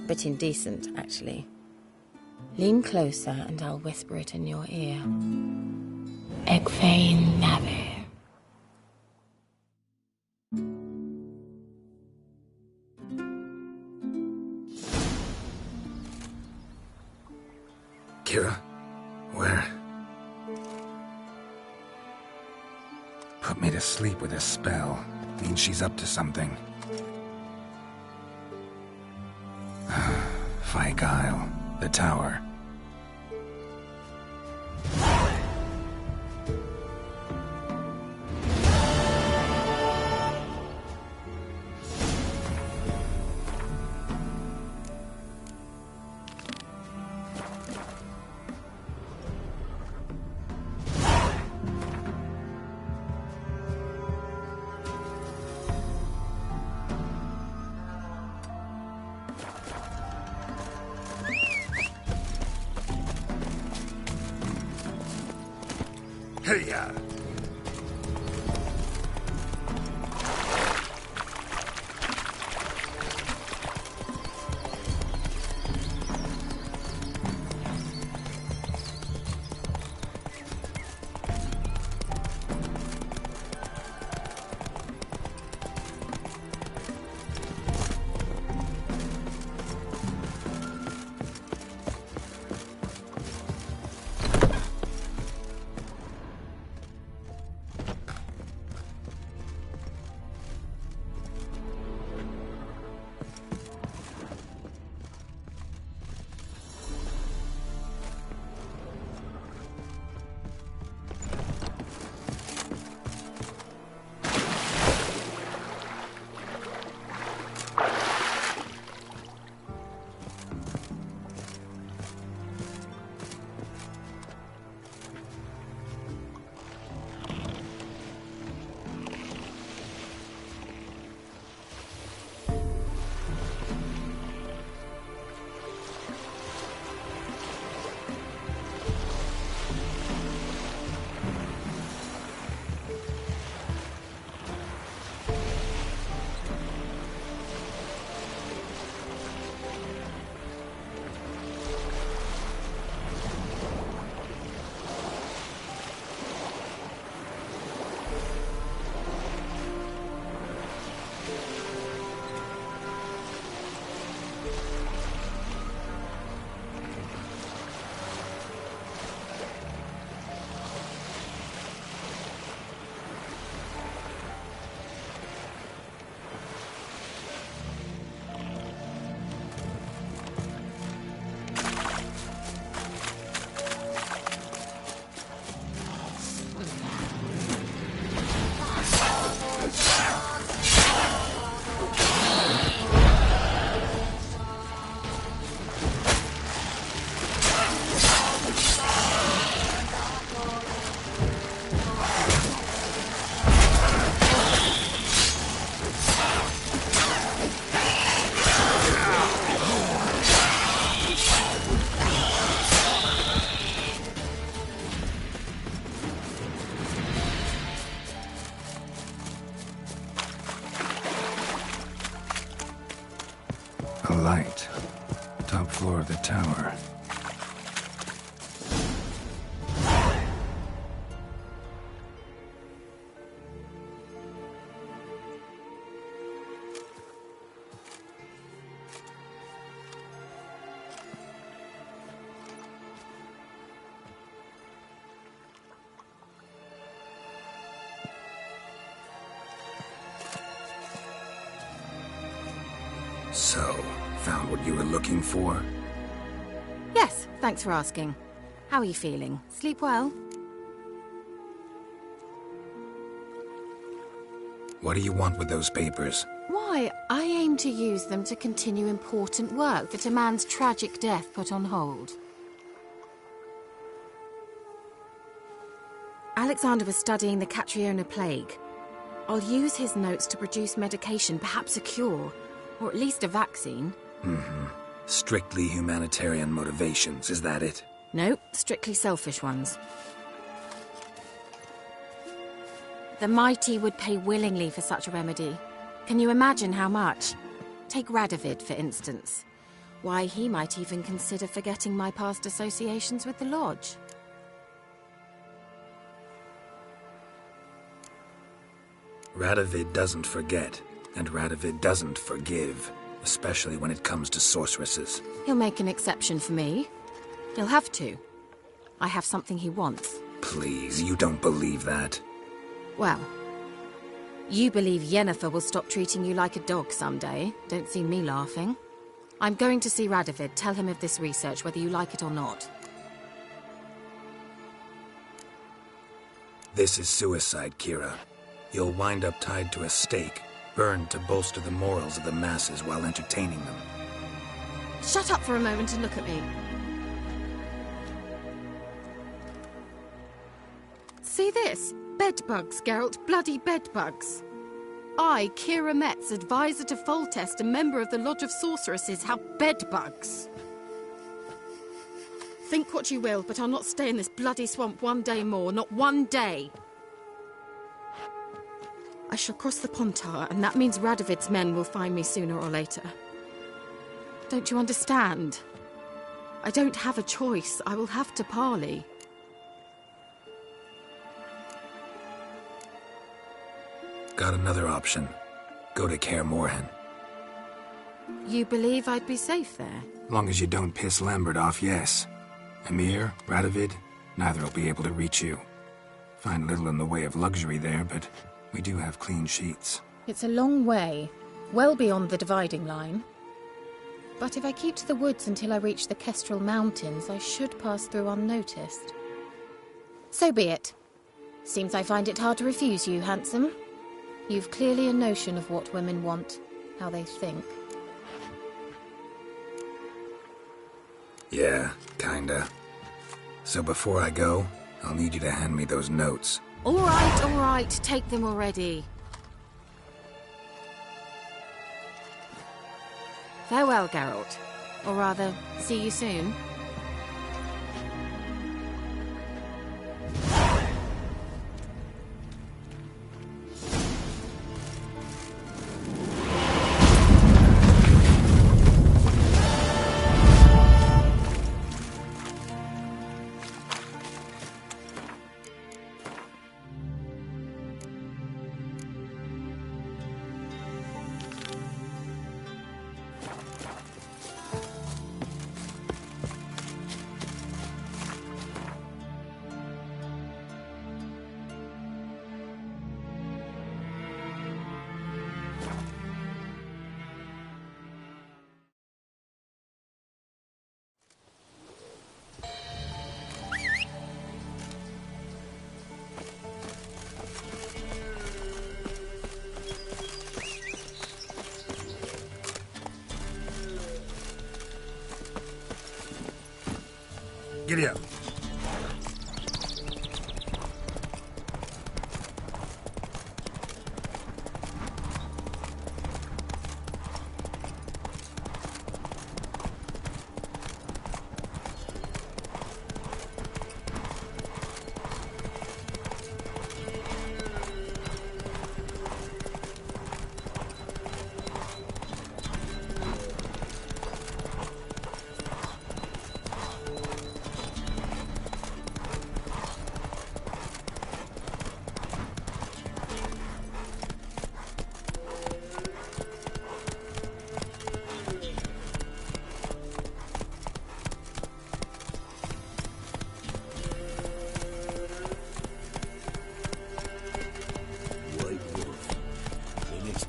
Bit indecent, actually. Lean closer and I'll whisper it in your ear. Egfain Navir. Kira? Where? Put me to sleep with a spell. Means she's up to something. Fyke Isle. The tower. Hey-ya! light. Top floor of the tower. So, found what you were looking for? Yes, thanks for asking. How are you feeling? Sleep well? What do you want with those papers? Why, I aim to use them to continue important work that a man's tragic death put on hold. Alexander was studying the Catriona plague. I'll use his notes to produce medication, perhaps a cure, or at least a vaccine. Strictly humanitarian motivations, is that it? Nope, strictly selfish ones. The mighty would pay willingly for such a remedy. Can you imagine how much? Take Radovid, for instance. Why, he might even consider forgetting my past associations with the Lodge. Radovid doesn't forget, and Radovid doesn't forgive, especially when it comes to sorceresses. He'll make an exception for me. He'll have to. I have something he wants. Please, you don't believe that. Well, you believe Yennefer will stop treating you like a dog someday. Don't see me laughing. I'm going to see Radovid, tell him of this research, whether you like it or not. This is suicide, Kira. You'll wind up tied to a stake, burned to bolster the morals of the masses while entertaining them. Shut up for a moment and look at me. See this? Bedbugs, Geralt. Bloody bedbugs. I, Kira Metz, advisor to Foltest, a member of the Lodge of Sorceresses, have bedbugs. Think what you will, but I'll not stay in this bloody swamp one day more. Not one day. I shall cross the Pontar, and that means Radovid's men will find me sooner or later. Don't you understand? I don't have a choice. I will have to parley. Got another option. Go to Kaer Morhen. You believe I'd be safe there? Long as you don't piss Lambert off, yes. Emir, Radovid, neither will be able to reach you. Find little in the way of luxury there, but we do have clean sheets. It's a long way, well beyond the dividing line. But if I keep to the woods until I reach the Kestrel Mountains, I should pass through unnoticed. So be it. Seems I find it hard to refuse you, handsome. You've clearly a notion of what women want, how they think. Yeah, kinda. So before I go, I'll need you to hand me those notes. All right, take them already. Farewell, Geralt. Or rather, see you soon. Giddy up.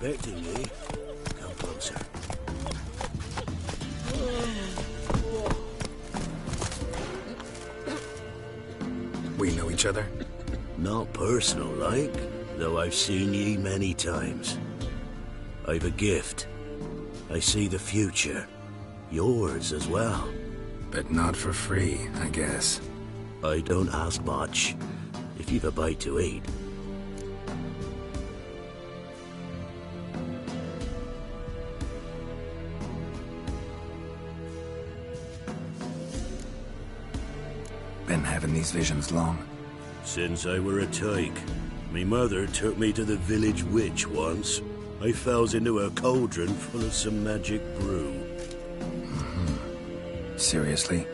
expecting ye. Come closer. We know each other? Not personal like, though I've seen ye many times. I've a gift. I see the future. Yours as well. But not for free, I guess. I don't ask much, if you've a bite to eat. Been having these visions long? Since I were a tyke. Me mother took me to the village witch once. I fells into a cauldron full of some magic brew. Seriously?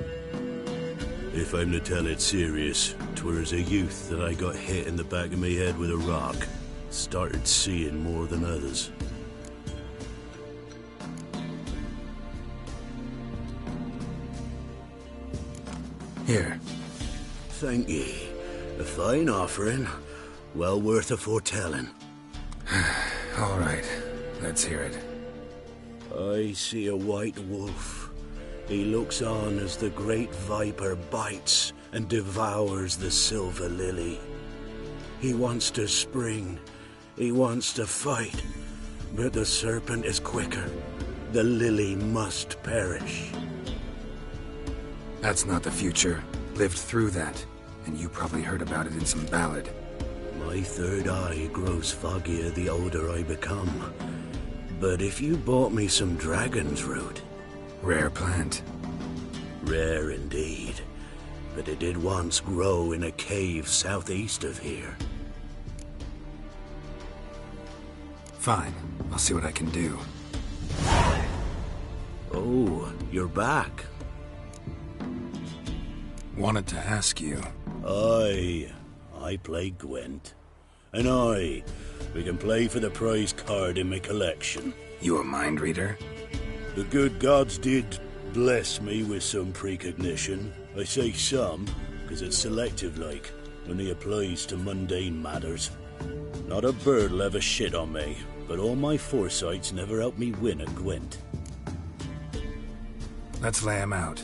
If I'm to tell it serious, 'twere as a youth that I got hit in the back of me head with a rock. Started seeing more than others. Here. Thank ye. A fine offering. Well worth a foretelling. All right. Let's hear it. I see a white wolf. He looks on as the great viper bites and devours the silver lily. He wants to spring. He wants to fight. But the serpent is quicker. The lily must perish. That's not the future. Lived through that. And you probably heard about it in some ballad. My third eye grows foggier the older I become. But if you bought me some dragon's root... Rare plant. Rare indeed. But it did once grow in a cave southeast of here. Fine. I'll see what I can do. Oh, you're back. Wanted to ask you. I play Gwent. And we can play for the prize card in my collection. You a mind reader? The good gods did bless me with some precognition. I say some, because it's selective-like, only applies to mundane matters. Not a bird'll ever shit on me, but all my foresight's never helped me win a Gwent. Let's lay him out.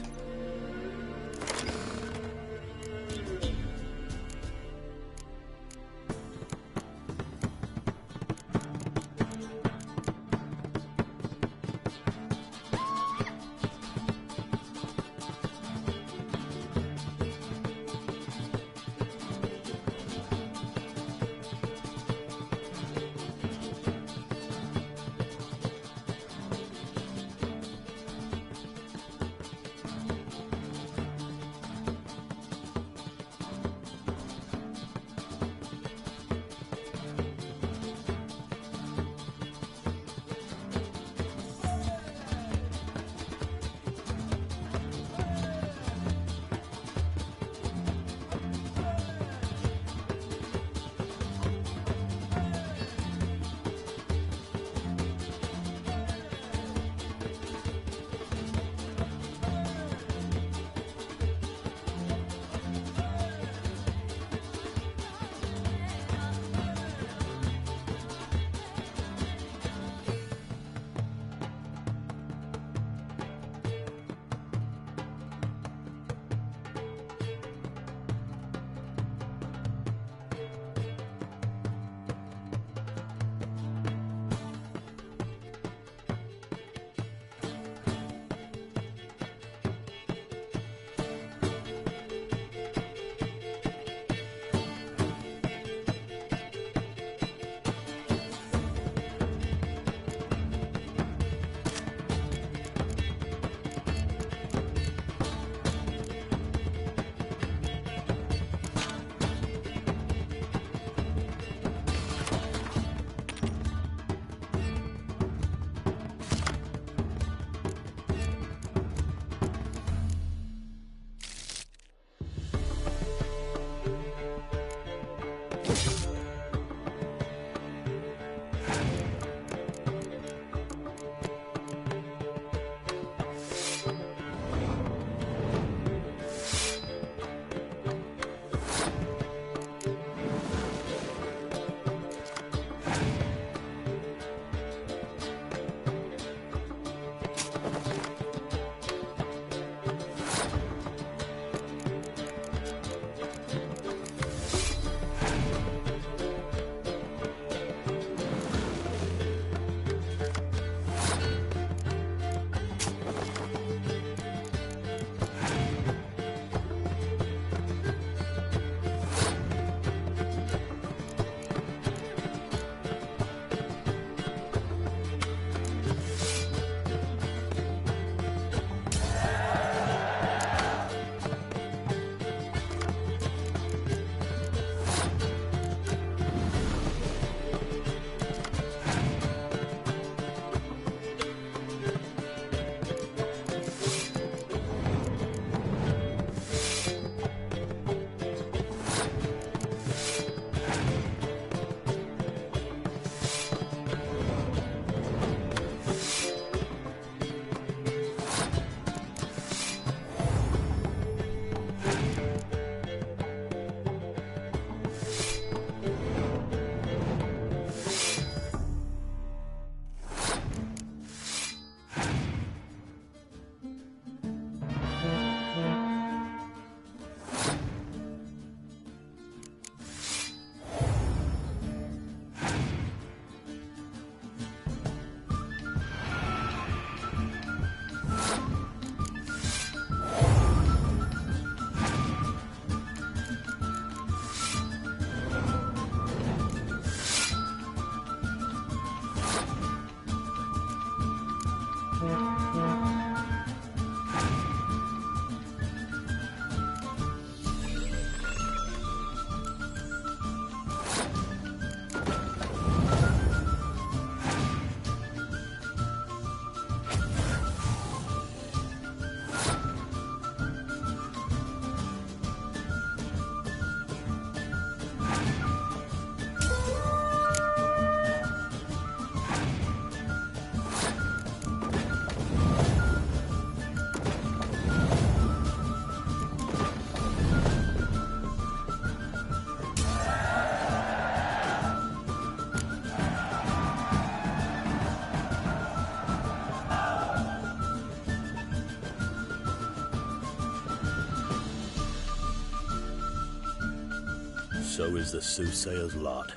So is the soothsayer's lot.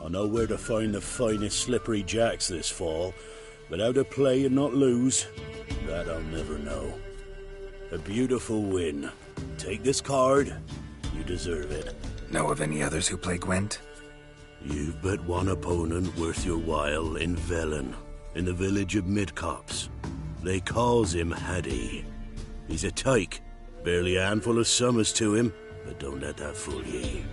I know where to find the finest slippery jacks this fall, but how to play and not lose, that I'll never know. A beautiful win. Take this card. You deserve it. Know of any others who play Gwent? You've but one opponent worth your while in Velen, in the village of Midcops. They calls him Haddy. He's a tyke, barely a handful of summers to him, but don't let that fool ye.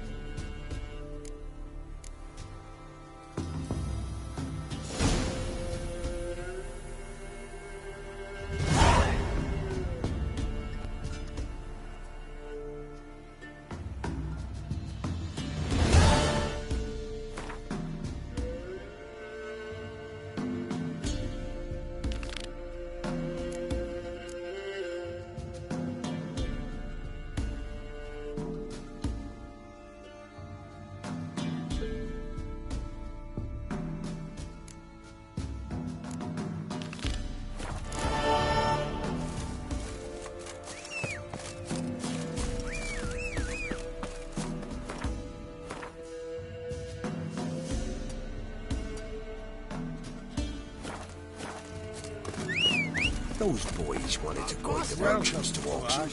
Those boys wanted to guide the merchants to auction.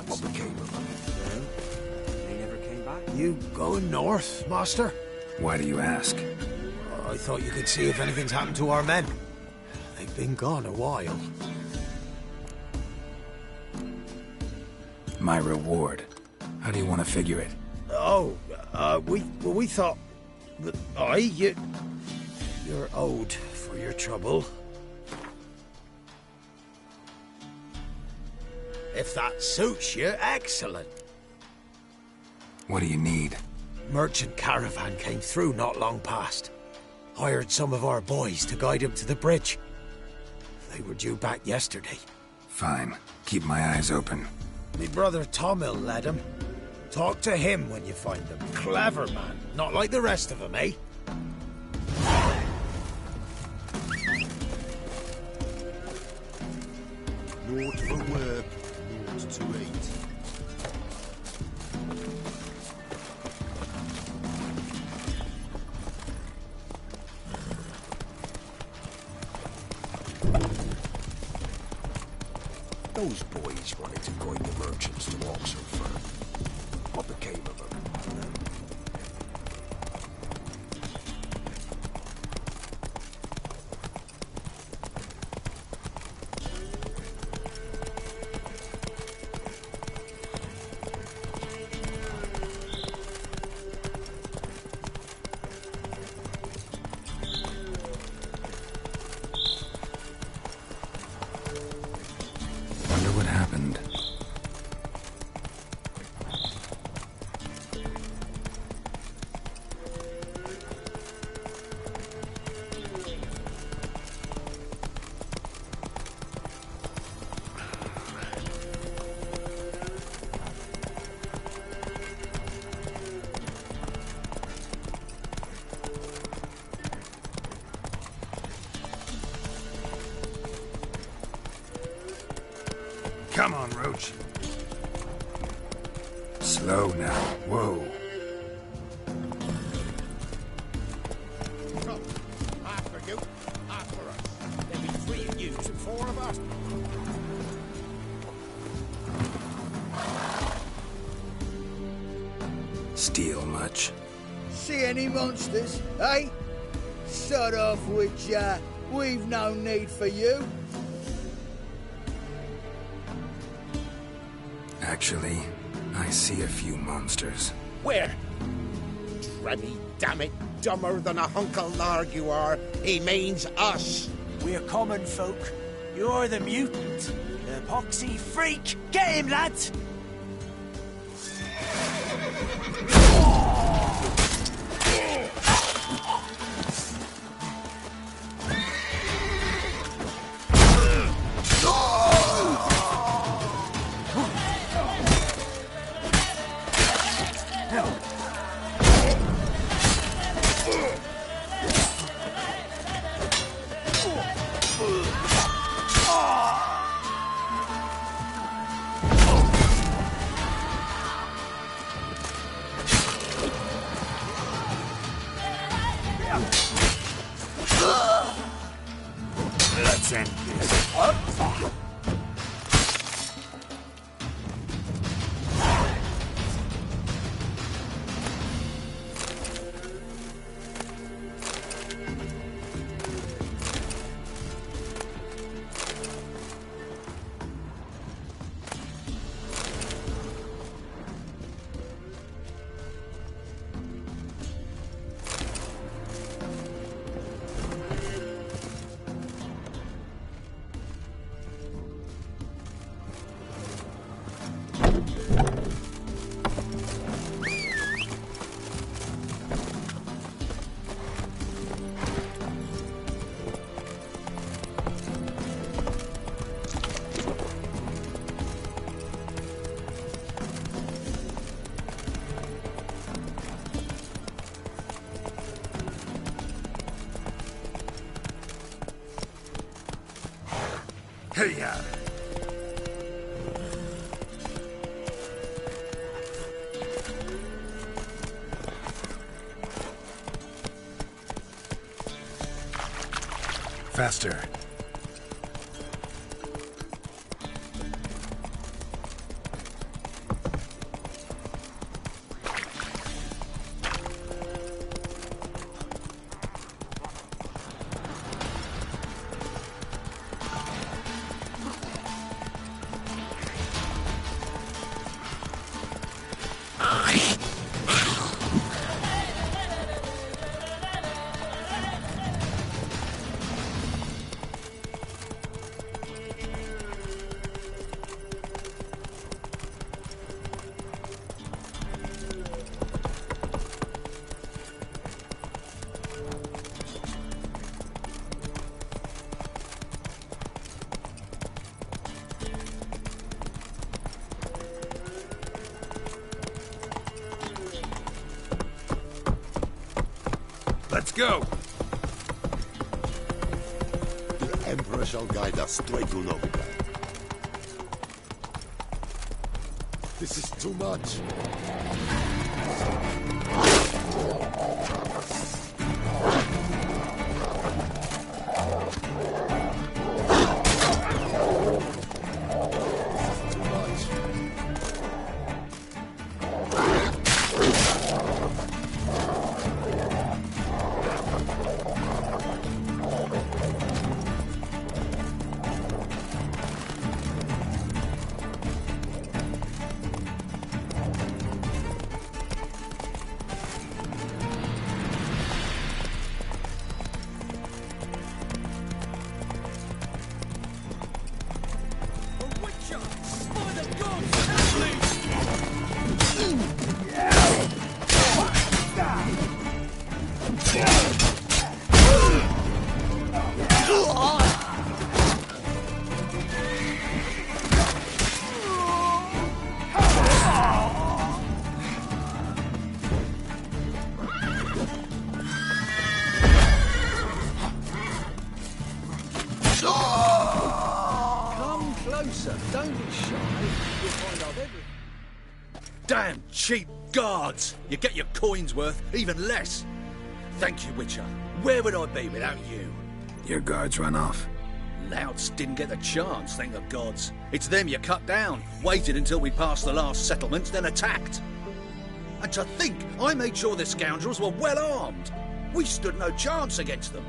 What became of them? They never came back. You going north, master? Why do you ask? I thought you could see if anything's happened to our men. They've been gone a while. My reward. How do you want to figure it? Oh, we thought that you're owed for your trouble. If that suits you, excellent. What do you need? Merchant caravan came through not long past. Hired some of our boys to guide him to the bridge. They were due back yesterday. Fine. Keep my eyes open. Me brother Tomil led him. Talk to him when you find him. Clever man. Not like the rest of them, eh? Naught for work, naught to eat. Those boys wanted to guide the merchants to Oxford firm. What became of them? Wonder what happened. Come on, Roach. Slow now. Whoa. Come. After you, after us. There'll be 3 of you and 4 of us. Steal much? See any monsters, eh? Sod off with ya. We've no need for you. Actually, I see a few monsters. Where? Dremmy, damn it, dumber than a hunk of lard you are. He means us. We're common folk. You're the mutant. The poxy freak. Get him, lads! Let's end this. Hey-ya! Faster. Let's go! The Emperor shall guide us straight to Novigrad. This is too much. Don't be shy. You'll find out everything. Damn cheap guards! You get your coin's worth, even less. Thank you, Witcher. Where would I be without you? Your guards run off. Louts didn't get the chance, thank the gods. It's them you cut down. Waited until we passed the last settlements, then attacked. And to think, I made sure the scoundrels were well armed. We stood no chance against them.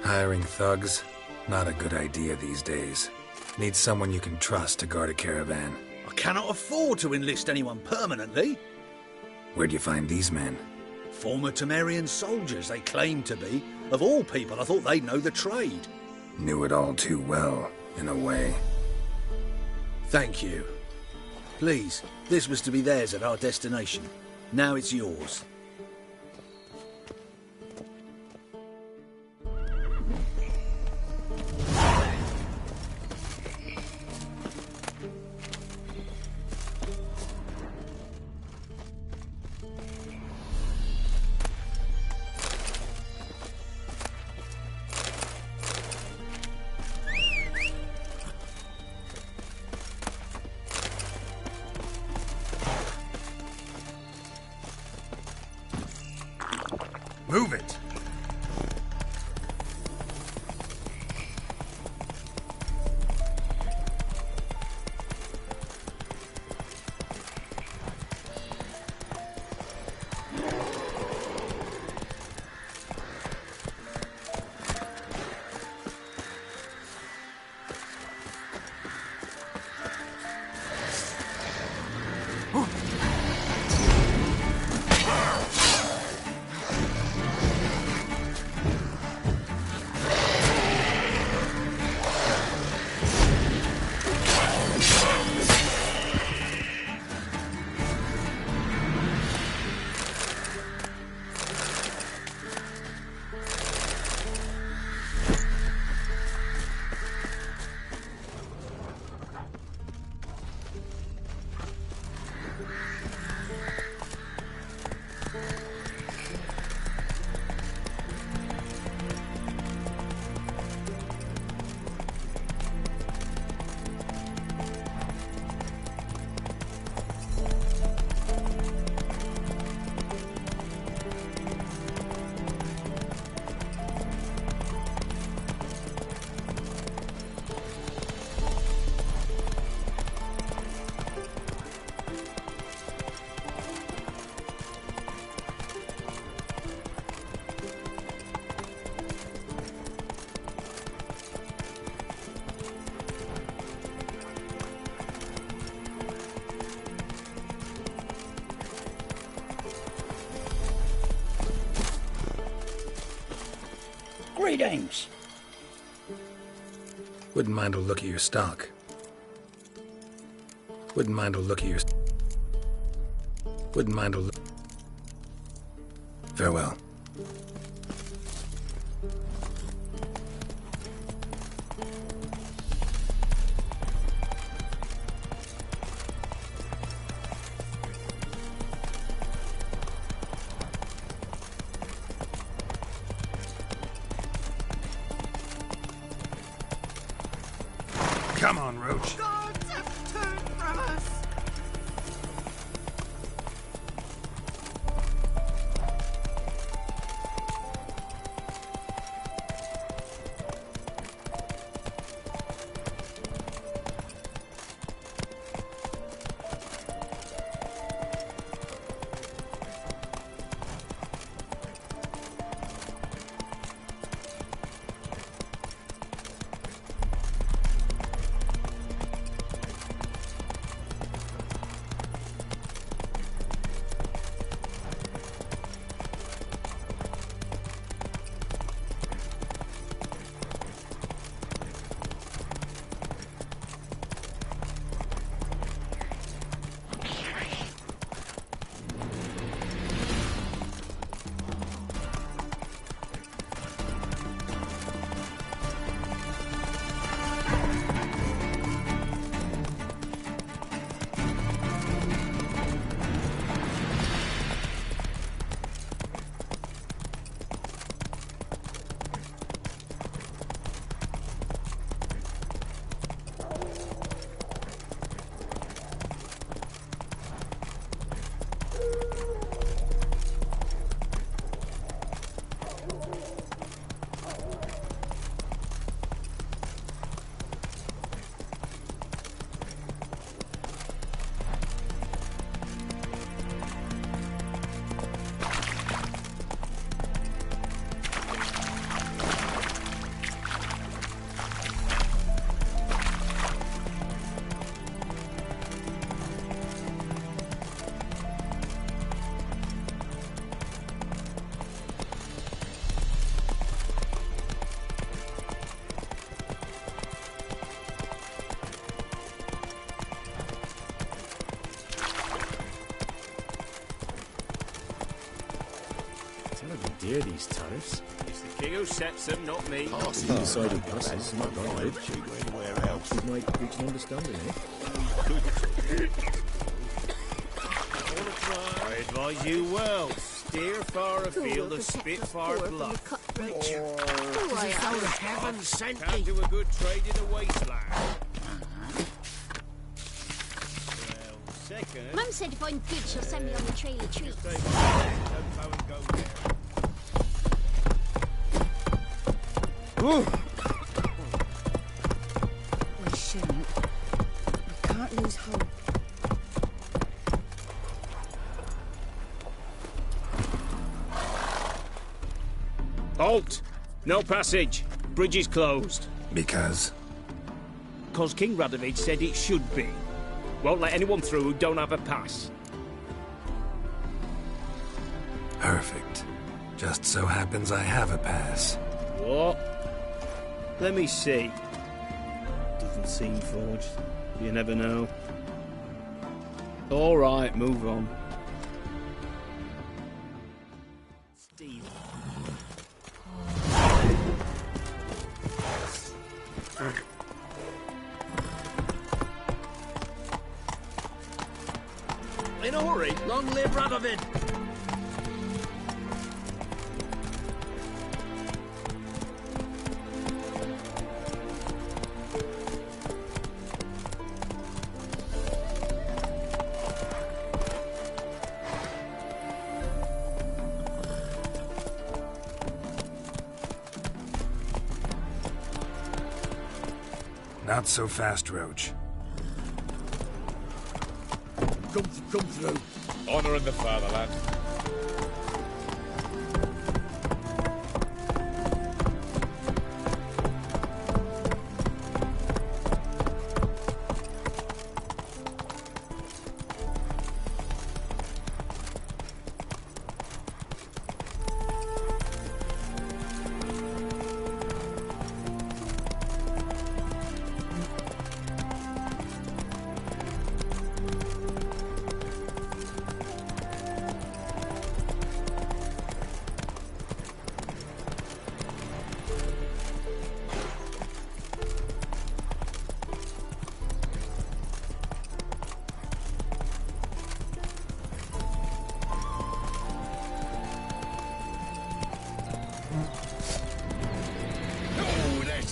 Hiring thugs? Not a good idea these days. Need someone you can trust to guard a caravan. I cannot afford to enlist anyone permanently. Where'd you find these men? Former Temerian soldiers, they claim to be. Of all people, I thought they'd know the trade. Knew it all too well, in a way. Thank you. Please, this was to be theirs at our destination. Now it's yours. Move it! Greetings. Wouldn't mind a look at your stock. Wouldn't mind a look at your... Wouldn't mind a look... Farewell. Come on, Roach. Gods have turned from us. Dear, these tariffs. It's the king who sets them, not me. Oh, so you decided passes, not right. Anywhere else. You might reach an understanding, eh? I advise you well. Steer far afield of Spitfire Bluff. Or our heaven sent Can't do a good trade in the wasteland. Well, second... Mum said if I'm good, she'll send me on the trail of treats. Don't go and go there. We shouldn't. We can't lose hope. Halt! No passage. Bridge is closed. Because? Because King Radovid said it should be. Won't let anyone through who don't have a pass. Perfect. Just so happens I have a pass. What? Let me see. Doesn't seem forged. You never know. All right, move on. Steve. In a hurry. Long live Radovid. Not so fast, Roach. Come through. Honor in the fatherland.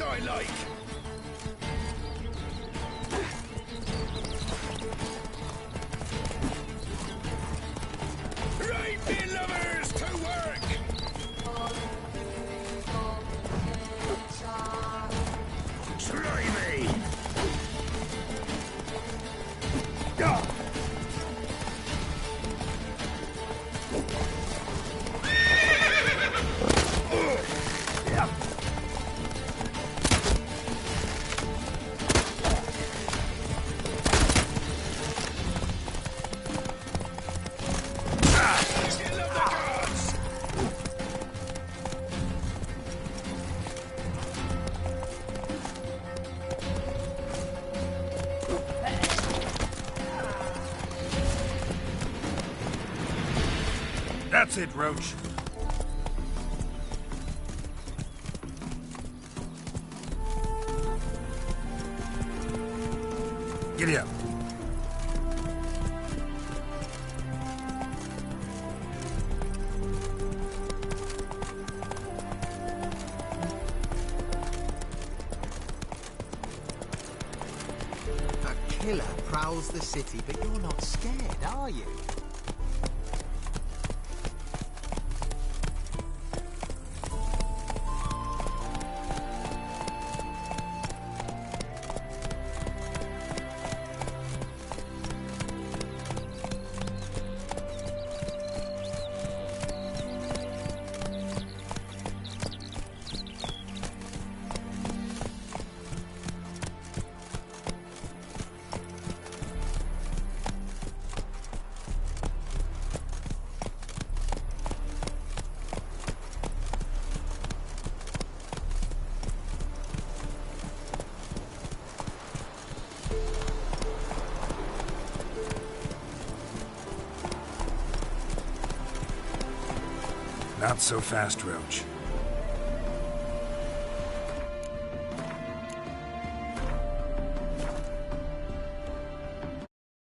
I like. Right, me lovers, to work! Try me! That's it, Roach. Giddy up. A killer prowls the city, but you're not scared, are you? Not so fast, Roach.